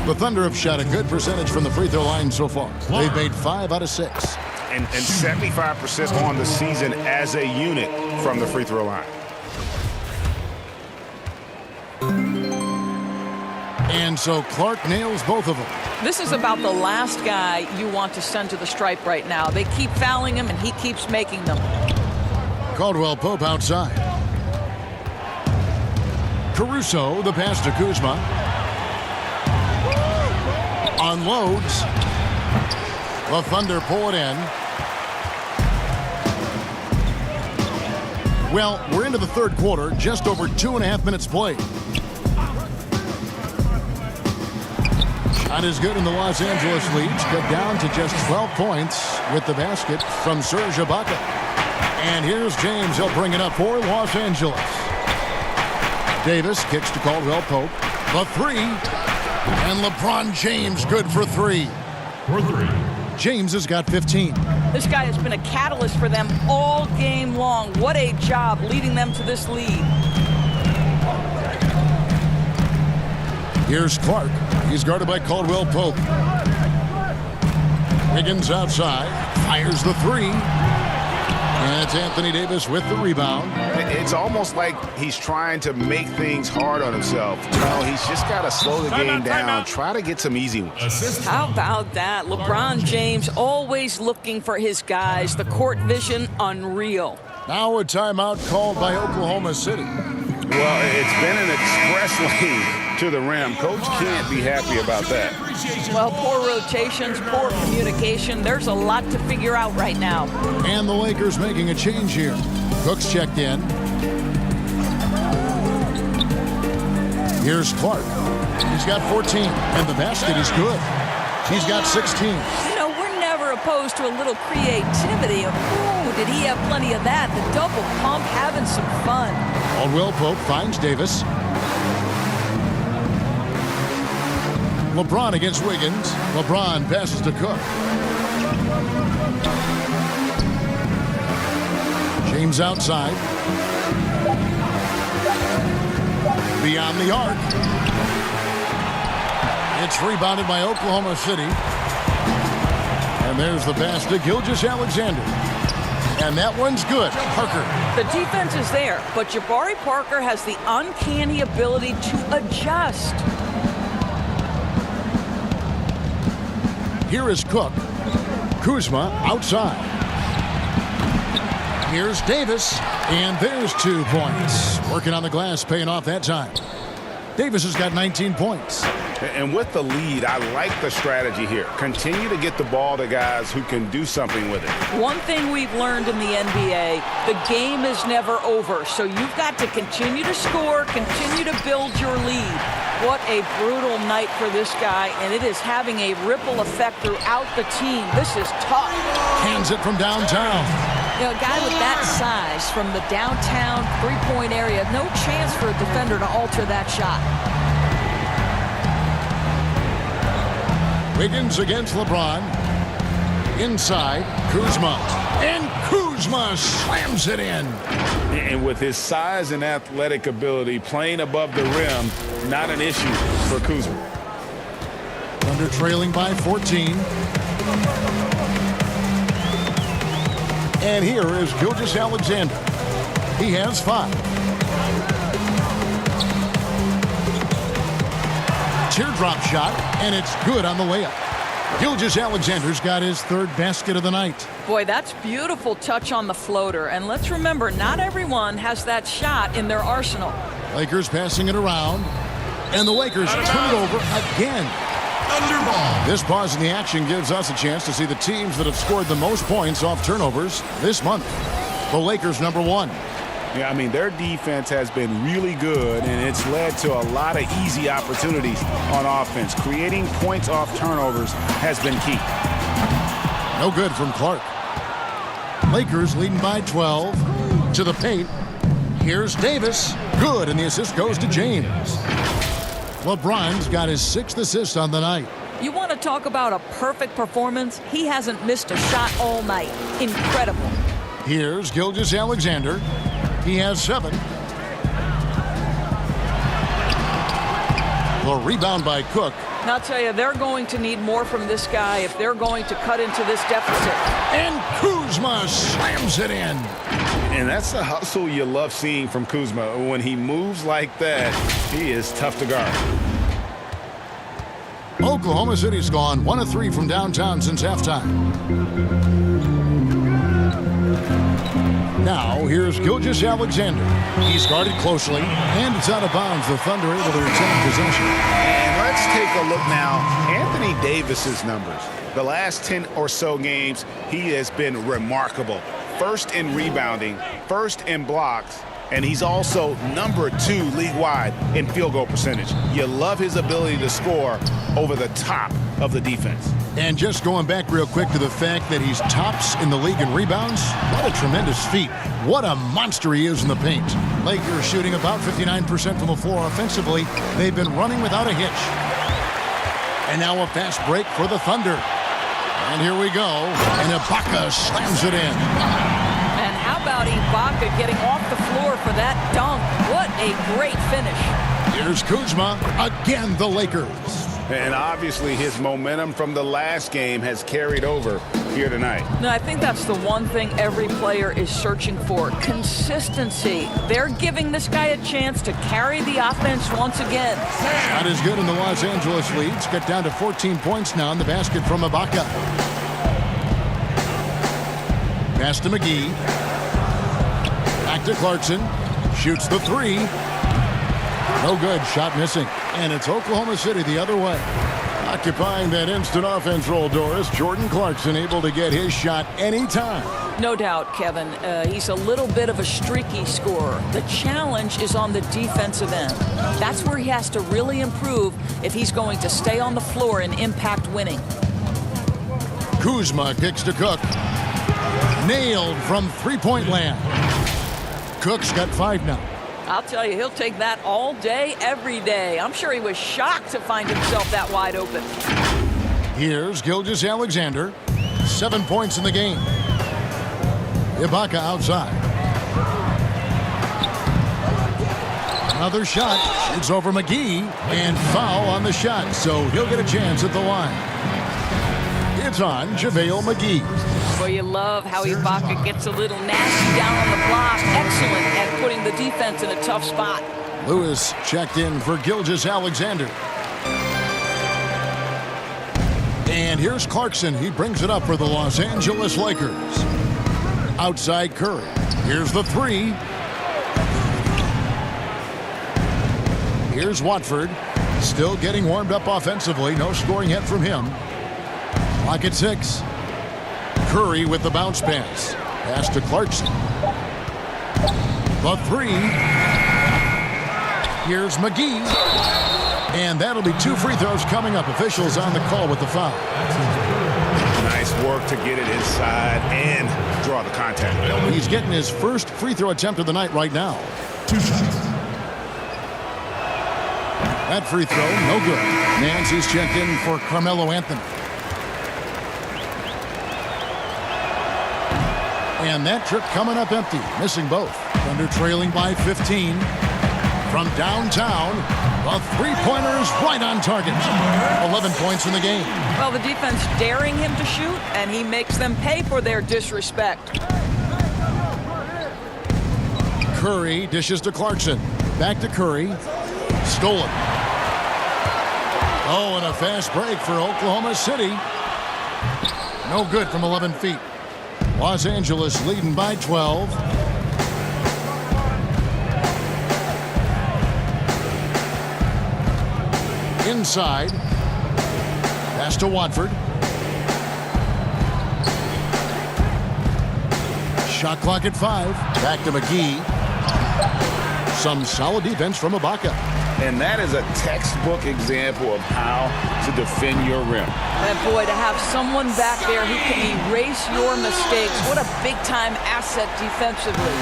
S3: The Thunder have shot a good percentage from the free throw line so far. They've made 5 out of 6.
S7: And 75% on the season as a unit from the free throw line.
S3: And so Clark nails both of them.
S5: This is about the last guy you want to send to the stripe right now. They keep fouling him, and he keeps making them.
S3: Caldwell Pope outside. Caruso, the pass to Kuzma. Unloads. The Thunder pull it in. Well, we're into the third quarter, just over 2.5 minutes played. Shot is good, and the Los Angeles leads cut down to just 12 points with the basket from Serge Ibaka. And here's James. He'll bring it up for Los Angeles. Davis kicks to Caldwell Pope. The 3. And LeBron James good for 3.
S15: For 3.
S3: James has got 15.
S5: This guy has been a catalyst for them all game long. What a job leading them to this lead.
S3: Here's Clark. He's guarded by Caldwell Pope. Wiggins outside. Fires the 3. And it's Anthony Davis with the rebound.
S7: It's almost like he's trying to make things hard on himself. You know, he's just got to slow the game down, try to get some easy ones.
S5: How about that? LeBron James always looking for his guys. The court vision, unreal.
S3: Now a timeout called by Oklahoma City.
S7: Well, it's been an express lane to the rim. Coach can't be happy about that.
S5: Well, poor rotations, poor communication. There's a lot to figure out right now.
S3: And the Lakers making a change here. Cook's checked in. Here's Clark. He's got 14, and the basket is good. He's got 16.
S5: You know, we're never opposed to a little creativity. Ooh, did he have plenty of that? The double pump, having some fun.
S3: Caldwell Pope finds Davis. LeBron against Wiggins. LeBron passes to Cook. James outside. Beyond the arc. It's rebounded by Oklahoma City. And there's the pass to Gilgeous-Alexander. And that one's good. Parker.
S5: The defense is there, but Jabari Parker has the uncanny ability to adjust.
S3: Here is Cook. Kuzma outside. Here's Davis. And there's 2 points. Working on the glass, paying off that time. Davis has got 19 points.
S7: And with the lead, I like the strategy here. Continue to get the ball to guys who can do something with it.
S5: One thing we've learned in the NBA, the game is never over. So you've got to continue to score, continue to build your lead. What a brutal night for this guy, and it is having a ripple effect throughout the team. This is tough.
S3: Hands it from downtown.
S5: You know, a guy with that size from the downtown three-point area, no chance for a defender to alter that shot.
S3: Wiggins against LeBron. Inside, Kuzma. And Kuzma slams it in.
S4: And with his size and athletic ability, playing above the rim, not an issue for Kuzma.
S3: Thunder trailing by 14. And here is Gilgeous-Alexander. He has 5. Teardrop shot, and it's good on the layup. Gilgeous-Alexander's got his 3rd basket of the night.
S5: Boy, that's beautiful touch on the floater. And let's remember, not everyone has that shot in their arsenal.
S3: Lakers passing it around, and the Lakers turn it over again. Underball. This pause in the action gives us a chance to see the teams that have scored the most points off turnovers this month. The Lakers number 1.
S4: Yeah, I mean, their defense has been really good, and it's led to a lot of easy opportunities on offense. Creating points off turnovers has been key.
S3: No good from Clark. Lakers leading by 12. To the paint. Here's Davis. Good, and the assist goes to James. LeBron's got his 6th assist on the night.
S5: You want to talk about a perfect performance? He hasn't missed a shot all night. Incredible.
S3: Here's Gilgeous-Alexander. He has 7. The rebound by Cook.
S5: And I'll tell you, they're going to need more from this guy if they're going to cut into this deficit.
S3: And Kuzma slams it in.
S7: And that's the hustle you love seeing from Kuzma. When he moves like that, he is tough to guard.
S3: Oklahoma City's gone 1 of 3 from downtown since halftime. Now, here's Gilgeous-Alexander. He's guarded closely, and it's out of bounds. The Thunder able to retain possession.
S7: And let's take a look now. Anthony Davis's numbers. The last 10 or so games, he has been remarkable. First in rebounding, first in blocks, and he's also number 2 league-wide in field goal percentage. You love his ability to score over the top of the defense.
S3: And just going back real quick to the fact that he's tops in the league in rebounds, what a tremendous feat. What a monster he is in the paint. Lakers shooting about 59% from the floor offensively. They've been running without a hitch. And now a fast break for the Thunder. And here we go. And Ibaka slams it in.
S5: And how about Ibaka getting off the floor for that dunk? What a great finish.
S3: Here's Kuzma. Again, the Lakers.
S7: And obviously his momentum from the last game has carried over here tonight.
S5: No, I think that's the one thing every player is searching for. Consistency. They're giving this guy a chance to carry the offense once again.
S3: Not as good in the Los Angeles leads. Get down to 14 points now in the basket from Ibaka. Pass to McGee. Back to Clarkson. Shoots the 3. No good. Shot missing. And it's Oklahoma City the other way. Occupying that instant offense role, Doris. Jordan Clarkson able to get his shot anytime.
S5: No doubt, Kevin. He's a little bit of a streaky scorer. The challenge is on the defensive end. That's where he has to really improve if he's going to stay on the floor and impact winning.
S3: Kuzma kicks to Cook. Nailed from three-point land. Cook's got 5 now.
S5: I'll tell you, he'll take that all day, every day. I'm sure he was shocked to find himself that wide open.
S3: Here's Gilgeous-Alexander. 7 points in the game. Ibaka outside. Another shot. It's over McGee. And foul on the shot, so he'll get a chance at the line. It's on JaVale McGee.
S5: Well, you love how Ibaka gets a little nasty down on the block. Excellent at putting the defense in a tough spot.
S3: Lewis checked in for Gilgeous-Alexander. And here's Clarkson. He brings it up for the Los Angeles Lakers. Outside Curry. Here's the 3. Here's Watford. Still getting warmed up offensively. No scoring yet from him. Clock at 6. Curry with the bounce pass. Pass to Clarkson. The 3. Here's McGee. And that'll be 2 free throws coming up. Officials on the call with the foul.
S7: Nice work to get it inside and draw the contact.
S3: He's getting his first free throw attempt of the night right now.
S8: 2 shots.
S3: That free throw, no good. Nancy's checked in for Carmelo Anthony. And that trip coming up empty, missing both. Thunder trailing by 15. From downtown, the three-pointers right on target. 11 points in the game.
S5: Well, the defense daring him to shoot, and he makes them pay for their disrespect.
S3: Curry dishes to Clarkson. Back to Curry. Stolen. Oh, and a fast break for Oklahoma City. No good from 11 feet. Los Angeles leading by 12. Inside. Pass to Watford. Shot clock at 5. Back to McGee. Some solid defense from Ibaka.
S7: And that is a textbook example of how to defend your rim.
S5: And boy, to have someone back there who can erase your mistakes, what a big-time asset defensively.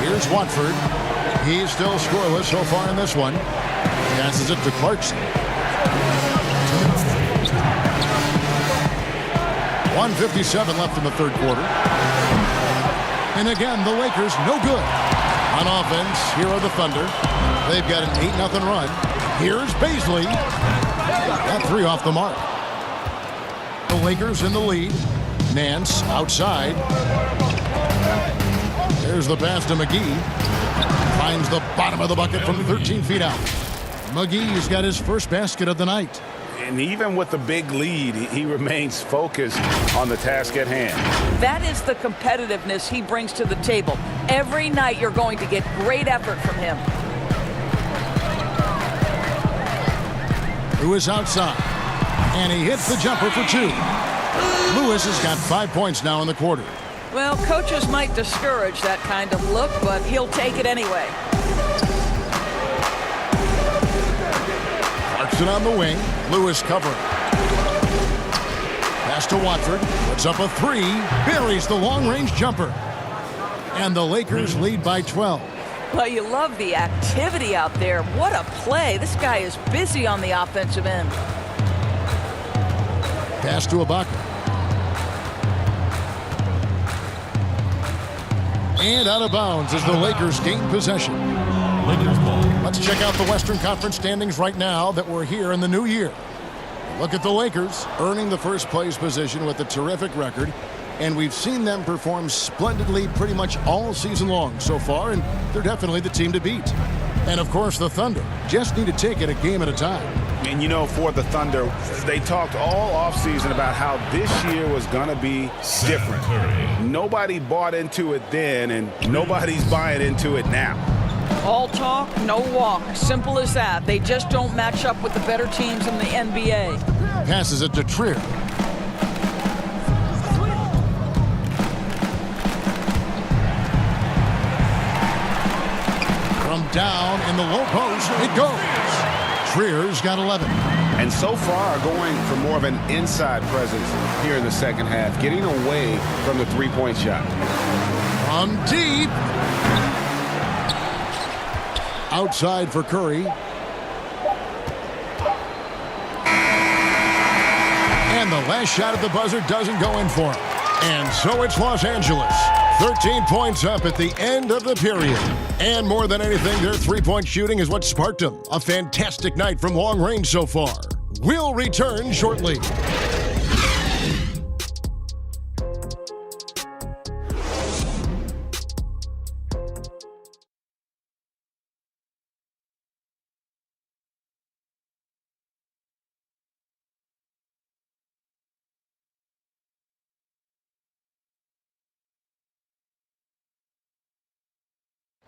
S3: Here's Watford. He's still scoreless so far in this one. Passes it to Clarkson. 1:57 left in the third quarter. And again, the Lakers no good. On offense, here are the Thunder. They've got an 8-0 run. Here's Baisley. Got 3 off the mark. The Lakers in the lead. Nance outside. There's the pass to McGee. Finds the bottom of the bucket from 13 feet out. McGee's got his first basket of the night.
S4: And even with the big lead, he remains focused on the task at hand.
S5: That is the competitiveness he brings to the table. Every night you're going to get great effort from him.
S3: Lewis outside. And he hits the jumper for 2. Lewis has got 5 points now in the quarter.
S5: Well, coaches might discourage that kind of look, but he'll take it anyway.
S3: Clarkson on the wing. Lewis covering. Pass to Watford. Puts up a 3. Buries the long-range jumper. And the Lakers lead by 12.
S5: Well, you love the activity out there. What a play. This guy is busy on the offensive end.
S3: Pass to Ibaka. And out of bounds as the Lakers gain possession. Let's check out the Western Conference standings right now that we're here in the new year. Look at the Lakers earning the first place position with a terrific record. And we've seen them perform splendidly pretty much all season long so far, and they're definitely the team to beat. And, of course, the Thunder just need to take it a game at a time.
S4: And, you know, for the Thunder, they talked all offseason about how this year was going to be different. Nobody bought into it then, and nobody's buying into it now.
S5: All talk, no walk. Simple as that. They just don't match up with the better teams in the NBA.
S3: Passes it to Trier. From down in the low post, it goes. Trier's got 11.
S7: And so far going for more of an inside presence here in the second half, getting away from the three-point shot.
S3: From deep. Outside for Curry. And the last shot at the buzzer doesn't go in for him. And so it's Los Angeles. 13 points up at the end of the period. And more than anything, their three-point shooting is what sparked them. A fantastic night from long range so far. We'll return shortly.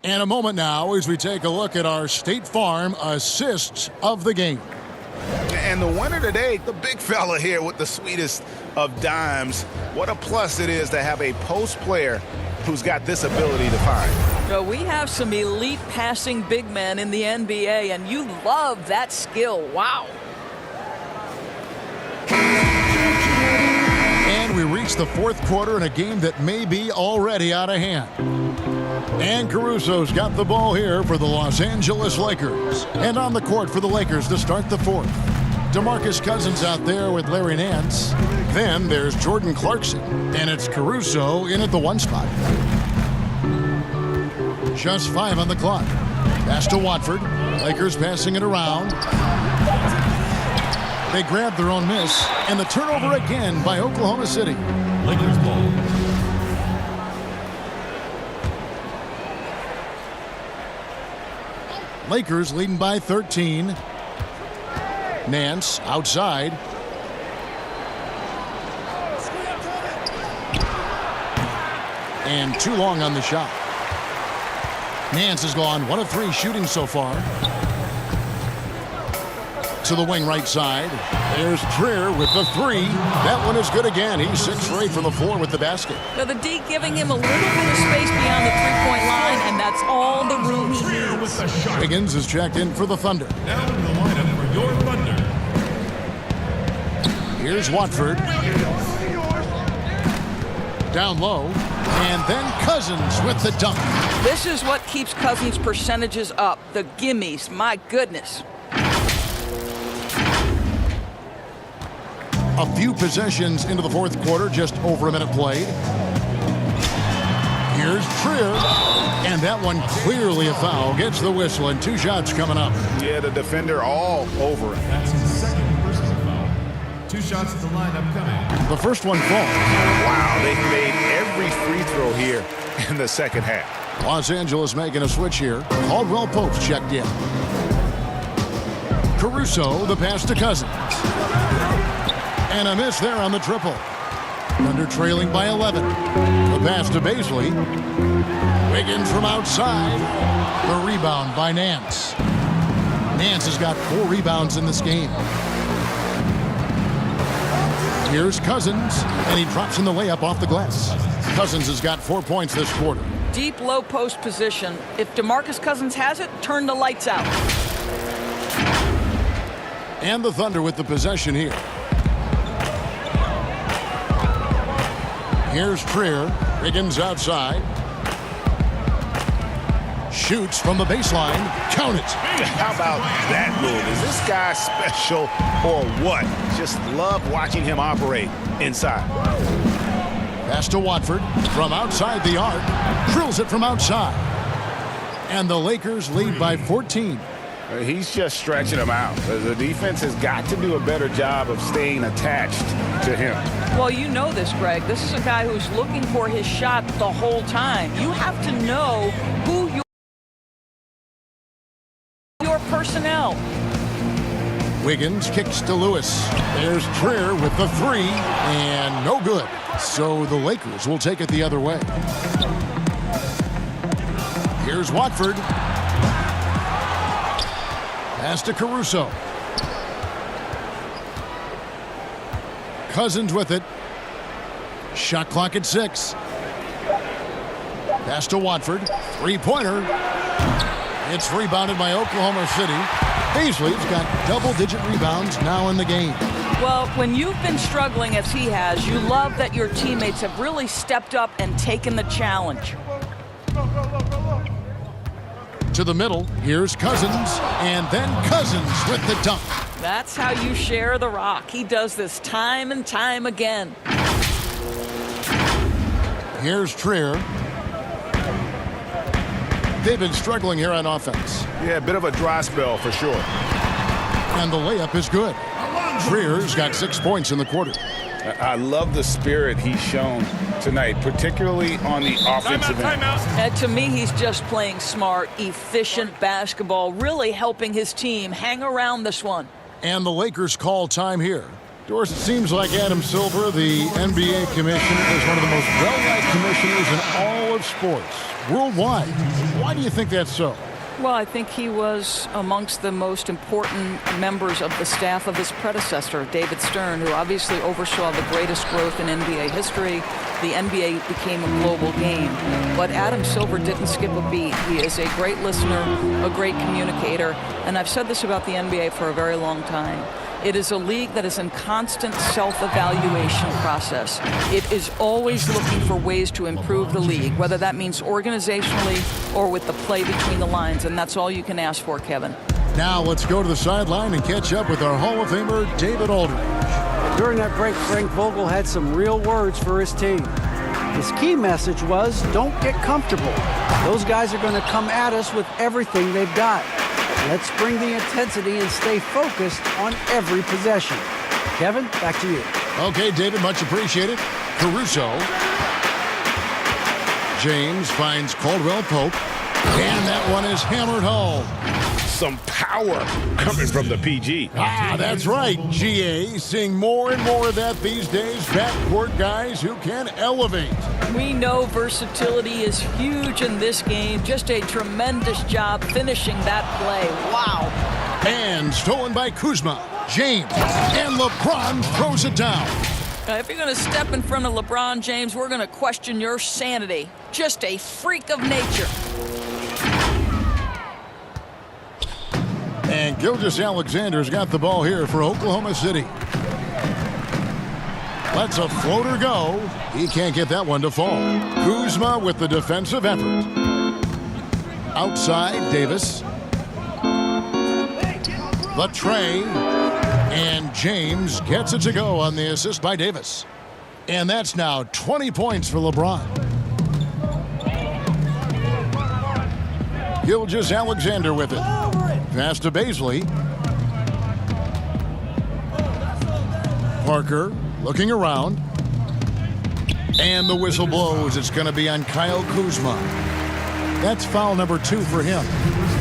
S3: And a moment now as we take a look at our State Farm assists of the game.
S10: And the winner today, the big fella here with the sweetest of dimes. What a plus it is to have a post player who's got this ability to find.
S5: Well, we have some elite passing big men in the NBA, and you love that skill. Wow.
S3: And we reach the fourth quarter in a game that may be already out of hand. And Caruso's got the ball here for the Los Angeles Lakers. And on the court for the Lakers to start the fourth. DeMarcus Cousins out there with Larry Nance. Then there's Jordan Clarkson. And it's Caruso in at the 1 spot. Just 5 on the clock. Pass to Watford. Lakers passing it around. They grab their own miss. And the turnover again by Oklahoma City.
S15: Lakers ball.
S3: Lakers leading by 13. Nance outside. And too long on the shot. Nance has gone 1 of 3 shooting so far. To the wing right side. There's Trier with the 3. That one is good again. He's 6 for 8 from the floor with the basket.
S5: Now the D giving him a little bit of space beyond the three-point line, and that's all the room he needs.
S3: Wiggins is checked in for the Thunder.
S15: Now in the lineup for your Thunder.
S3: Here's Watford. Down low. And then Cousins with the dunk.
S5: This is what keeps Cousins' percentages up. The gimmies. My goodness.
S3: A few possessions into the fourth quarter, just over a minute played. Here's Trier. And that one clearly a foul. Gets the whistle and 2 shots coming up.
S10: Yeah, the defender all over it.
S15: That's his second personal foul. 2 shots at the line upcoming.
S3: The first one falls.
S10: Wow, they made every free throw here in the second half.
S3: Los Angeles making a switch here. Caldwell Pope's checked in. Caruso, the pass to Cousins. And a miss there on the triple. Thunder trailing by 11. The pass to Baisley. Wiggins from outside. The rebound by Nance. Nance has got 4 rebounds in this game. Here's Cousins, and he drops in the layup off the glass. Cousins has got 4 points this quarter.
S5: Deep low post position. If DeMarcus Cousins has it, turn the lights out.
S3: And the Thunder with the possession here. Here's Trier. Wiggins outside. Shoots from the baseline. Count it.
S10: How about that move? Is this guy special or what? Just love watching him operate inside.
S3: Pass to Watford from outside the arc. Drills it from outside. And the Lakers lead by 14.
S10: He's just stretching him out. The defense has got to do a better job of staying attached to him.
S5: Well, you know this, Greg. This is a guy who's looking for his shot the whole time. You have to know who your personnel.
S3: Wiggins kicks to Lewis. There's Trier with the 3, and no good. So the Lakers will take it the other way. Here's Watford. Pass to Caruso. Cousins with it. Shot clock at 6. Pass to Watford. 3-pointer. It's rebounded by Oklahoma City. Baisley's got double-digit rebounds now in the game.
S5: Well, when you've been struggling as he has, you love that your teammates have really stepped up and taken the challenge.
S3: To the middle, here's Cousins, and then Cousins with the dunk.
S5: That's how you share the rock. He does this time and time again.
S3: Here's Trier. They've been struggling here on offense.
S10: Yeah, a bit of a dry spell for sure.
S3: And the layup is good. Trier's got 6 points in the quarter.
S10: I love the spirit he's shown tonight, particularly on the offensive end.
S5: To me, he's just playing smart, efficient basketball, really helping his team hang around this one.
S3: And the Lakers call time here. Doris, it seems like Adam Silver, the NBA commissioner, is one of the most well-liked commissioners in all of sports, worldwide. Why do you think that's so?
S5: Well, I think he was amongst the most important members of the staff of his predecessor, David Stern, who obviously oversaw the greatest growth in NBA history. The NBA became a global game. But Adam Silver didn't skip a beat. He is a great listener, a great communicator, and I've said this about the NBA for a very long time. It is a league that is in constant self-evaluation process. It is always looking for ways to improve the league, whether that means organizationally or with the play between the lines, and that's all you can ask for, Kevin.
S3: Now let's go to the sideline and catch up with our Hall of Famer, David Aldridge.
S6: During that break, Frank Vogel had some real words for his team. His key message was, don't get comfortable. Those guys are going to come at us with everything they've got. Let's bring the intensity and stay focused on every possession. Kevin, back to you.
S3: Okay, David, much appreciated. Caruso. James finds Caldwell Pope. And that one is hammered home.
S10: Some power coming from the PG.
S3: Ah, that's right, GA. Seeing more and more of that these days. Backcourt guys who can elevate.
S5: We know versatility is huge in this game. Just a tremendous job finishing that play. Wow.
S3: And stolen by Kuzma. James. And LeBron throws it down.
S5: Now, if you're going to step in front of LeBron James, we're going to question your sanity. Just a freak of nature.
S3: And Gilgeous-Alexander's got the ball here for Oklahoma City. Lets a floater go. He can't get that one to fall. Kuzma with the defensive effort. Outside, Davis. The tray. And James gets it to go on the assist by Davis. And that's now 20 points for LeBron. Gilgeous-Alexander with it. Pass to Baisley. Parker looking around. And the whistle blows. It's going to be on Kyle Kuzma. That's foul number 2 for him.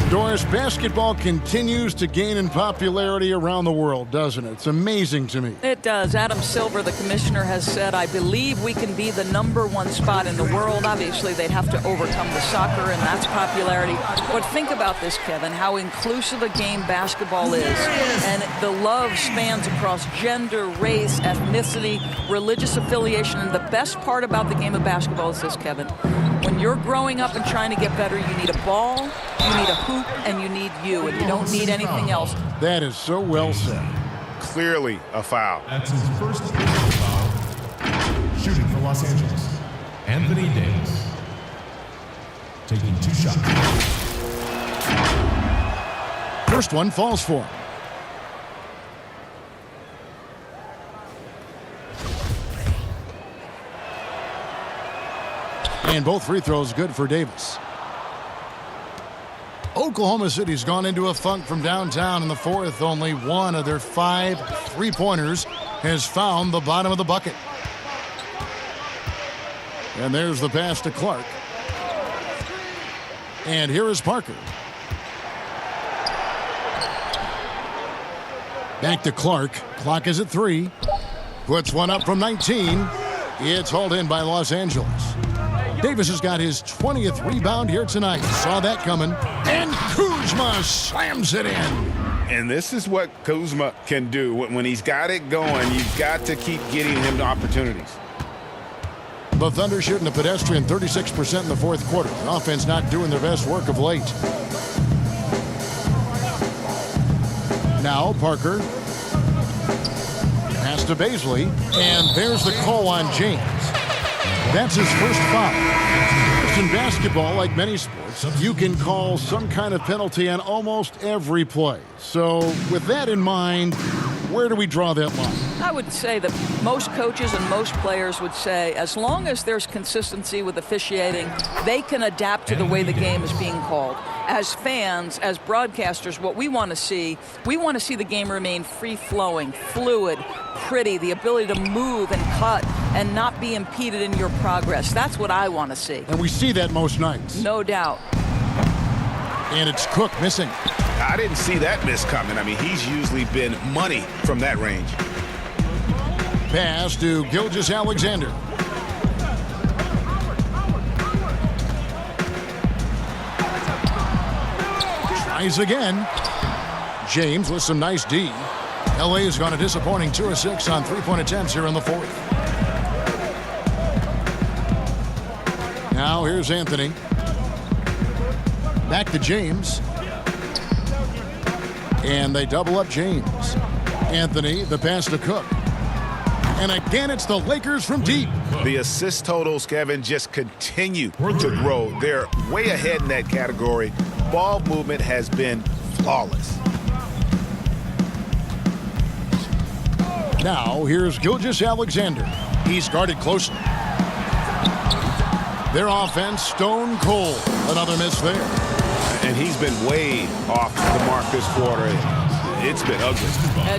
S3: Doris, basketball continues to gain in popularity around the world, doesn't it? It's amazing to me.
S5: It does. Adam Silver, the commissioner, has said, I believe we can be the #1 spot in the world. Obviously, they'd have to overcome the soccer, and that's popularity. But think about this, Kevin, how inclusive a game basketball is. And the love spans across gender, race, ethnicity, religious affiliation. And the best part about the game of basketball is this, Kevin. When you're growing up and trying to get better, you need a ball, you need a hoop, and you need you, and you don't need anything else.
S3: That is so well said.
S7: Clearly a foul.
S15: That's his first foul. Shooting for Los Angeles, Anthony Davis. Taking 2 shots.
S3: First one falls for him. And both free throws good for Davis. Oklahoma City's gone into a funk from downtown in the 4th. Only one of their 5 3-pointers has found the bottom of the bucket. And there's the pass to Clark. And here is Parker. Back to Clark. Clock is at 3. Puts one up from 19. It's hauled in by Los Angeles. Davis has got his 20th rebound here tonight. Saw that coming. And Kuzma slams it in.
S7: And this is what Kuzma can do. When he's got it going, you've got to keep getting him the opportunities.
S3: The Thunder shooting a pedestrian 36% in the 4th quarter. The offense not doing their best work of late. Now Parker. Pass to Baisley. And there's the call on James. That's his first foul. In basketball, like many sports, you can call some kind of penalty on almost every play. So with that in mind, where do we draw that line?
S5: I would say that most coaches and most players would say as long as there's consistency with officiating, they can adapt to the way the game is being called. As fans, as broadcasters, what we want to see the game remain free-flowing, fluid, pretty, the ability to move and cut and not be impeded in your progress. That's what I want to see.
S3: And we see that most nights.
S5: No doubt.
S3: And it's Cook missing.
S7: I didn't see that miss coming. I mean, he's usually been money from that range.
S3: Pass to Gilgeous-Alexander. Tries again. James with some nice D. L.A. has gone a disappointing 2 of 6 on 3-point attempts here in the 4th. Now here's Anthony. Back to James. And they double up James. Anthony, the pass to Cook. And again, it's the Lakers from deep.
S7: The assist totals, Kevin, just continue to grow. They're way ahead in that category. Ball movement has been flawless.
S3: Now, here's Gilgeous-Alexander. He's guarded closely. Their offense, stone cold. Another miss there.
S7: And he's been way off the mark this quarter. It's been ugly.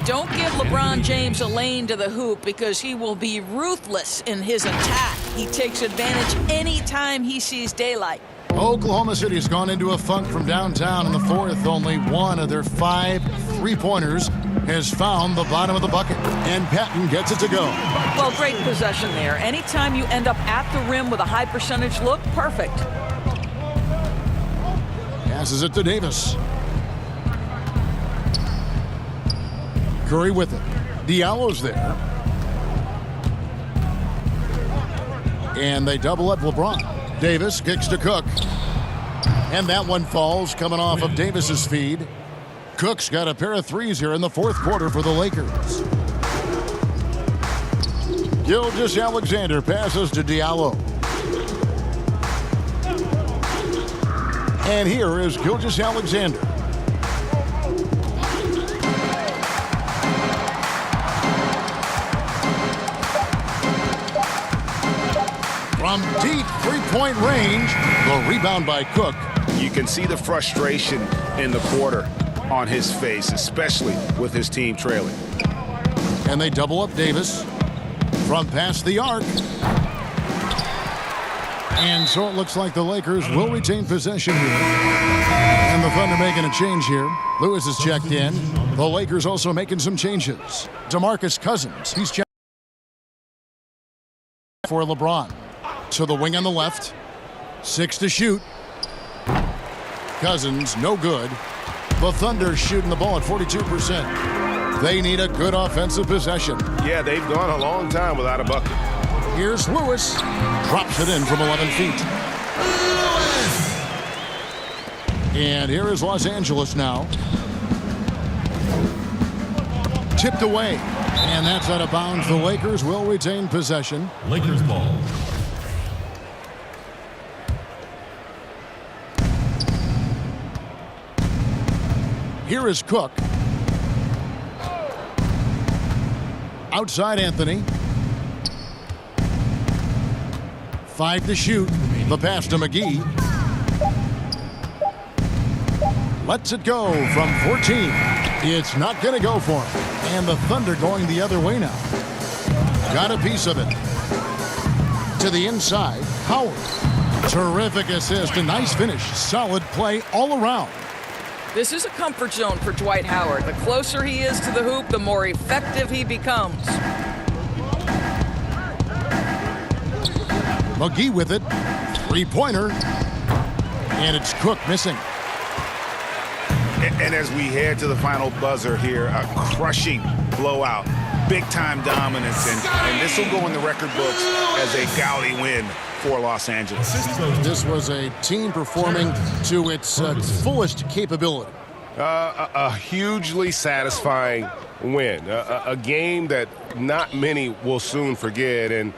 S5: Don't give LeBron James a lane to the hoop because he will be ruthless in his attack. He takes advantage anytime he sees daylight.
S3: Oklahoma City's gone into a funk from downtown in the 4th. Only one of their 5 3-pointers has found the bottom of the bucket. And Patton gets it to go.
S5: Well, great possession there. Anytime you end up at the rim with a high percentage look, perfect.
S3: Passes it to Davis. Curry with it. Diallo's there. And they double up LeBron. Davis kicks to Cook. And that one falls coming off of Davis's feed. Cook's got a pair of threes here in the 4th quarter for the Lakers. Gilgeous-Alexander passes to Diallo. And here is Gilgeous-Alexander. From deep 3-point range, the rebound by Cook.
S7: You can see the frustration in the quarter on his face, especially with his team trailing.
S3: And they double up Davis from past the arc. And so it looks like the Lakers will retain possession here. And the Thunder making a change here. Lewis is checked in. The Lakers also making some changes. DeMarcus Cousins, he's checked for LeBron. To the wing on the left. 6 to shoot. Cousins, no good. The Thunder shooting the ball at 42%. They need a good offensive possession.
S7: Yeah, they've gone a long time without a bucket.
S3: Here's Lewis. Drops it in from 11 feet. And here is Los Angeles now. Tipped away. And that's out of bounds. The Lakers will retain possession.
S15: Lakers ball.
S3: Here is Cook. Outside Anthony. 5 to shoot. The pass to McGee. Lets it go from 14. It's not going to go for him. And the Thunder going the other way now. Got a piece of it. To the inside. Howard. Terrific assist. A nice finish. Solid play all around.
S5: This is a comfort zone for Dwight Howard. The closer he is to the hoop, the more effective he becomes.
S3: McGee with it. Three-pointer. And it's Cook missing.
S10: And as we head to the final buzzer here, a crushing blowout, big-time dominance, and this will go in the record books as a gaudy win for Los Angeles.
S3: This was a team performing to its fullest capability.
S7: A hugely satisfying win. A game that not many will soon forget. And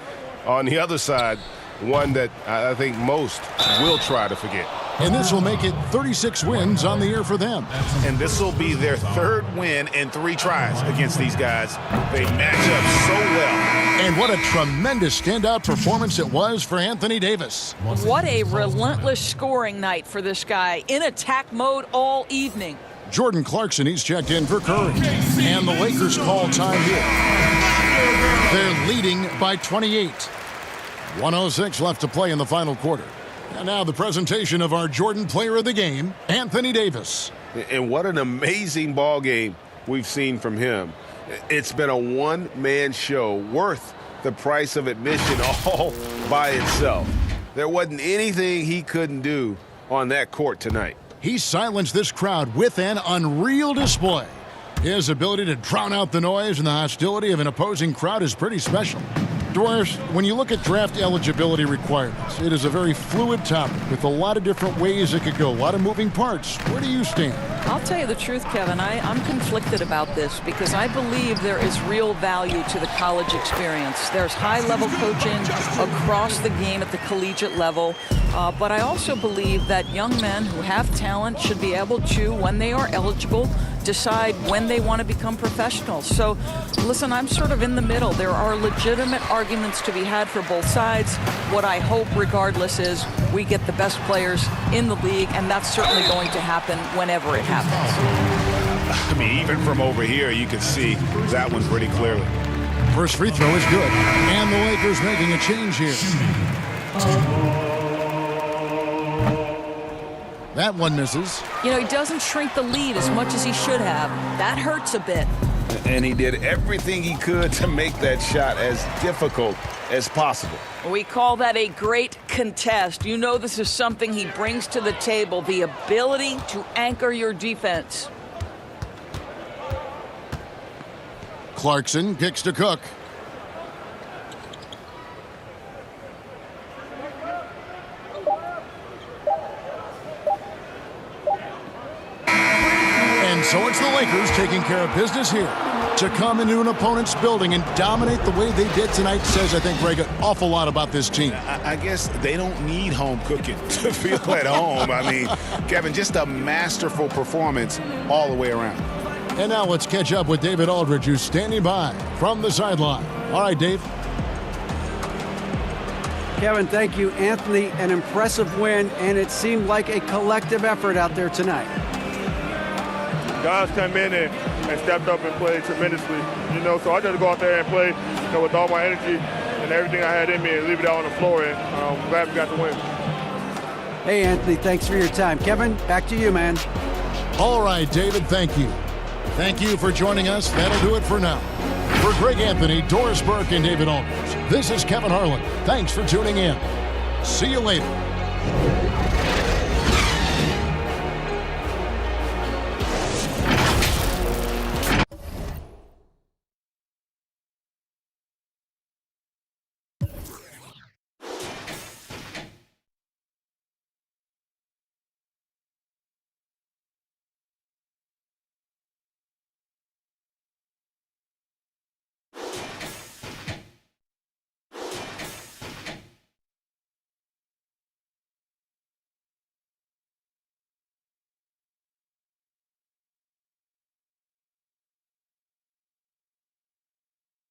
S7: on the other side, one that I think most will try to forget.
S3: And this will make it 36 wins on the year for them.
S10: And this will be their third win in 3 tries against these guys. They match up so well.
S3: And what a tremendous standout performance it was for Anthony Davis.
S5: What a relentless scoring night for this guy. In attack mode all evening.
S3: Jordan Clarkson, he's checked in for Curry. And the Lakers call time here. They're leading by 28. 1:06 left to play in the final quarter. And now the presentation of our Jordan Player of the Game, Anthony Davis.
S7: And what an amazing ball game we've seen from him. It's been a one-man show worth the price of admission all by itself. There wasn't anything he couldn't do on that court tonight.
S3: He silenced this crowd with an unreal display. His ability to drown out the noise and the hostility of an opposing crowd is pretty special. Doris, when you look at draft eligibility requirements, it is a very fluid topic with a lot of different ways it could go, a lot of moving parts. Where do you stand?
S5: I'll tell you the truth, Kevin. I'm conflicted about this because I believe there is real value to the college experience. There's high-level coaching across the game at the collegiate level, but I also believe that young men who have talent should be able to, when they are eligible, decide when they want to become professionals. So, listen, I'm sort of in the middle. There are legitimate arguments to be had for both sides. What I hope, regardless, is we get the best players in the league, and that's certainly going to happen whenever it happens.
S10: I mean, even from over here, you can see that one pretty clearly.
S3: First free throw is good. And the Lakers making a change here. That one misses.
S5: You know, he doesn't shrink the lead as much as he should have. That hurts a bit.
S7: And he did everything he could to make that shot as difficult as possible.
S5: We call that a great contest. You know this is something he brings to the table, the ability to anchor your defense.
S3: Clarkson kicks to Cook. And so it's the Lakers taking care of business here. To come into an opponent's building and dominate the way they did tonight says, I think, Greg, an awful lot about this team.
S10: I guess they don't need home cooking to feel at home. I mean, Kevin, just a masterful performance all the way around.
S3: And now let's catch up with David Aldridge, who's standing by from the sideline. All right, Dave.
S6: Kevin, thank you. Anthony, an impressive win, and it seemed like a collective effort out there tonight.
S16: Guys come in and stepped up and played tremendously, so I just go out there and play with all my energy and everything I had in me and leave it out on the floor, and I'm glad we got the win.
S6: Hey, Anthony, thanks for your time. Kevin, back to you, man.
S3: All right, David, thank you. Thank you for joining us. That'll do it for now. For Greg Anthony, Doris Burke, and David Aldridge, this is Kevin Harlan. Thanks for tuning in. See you later.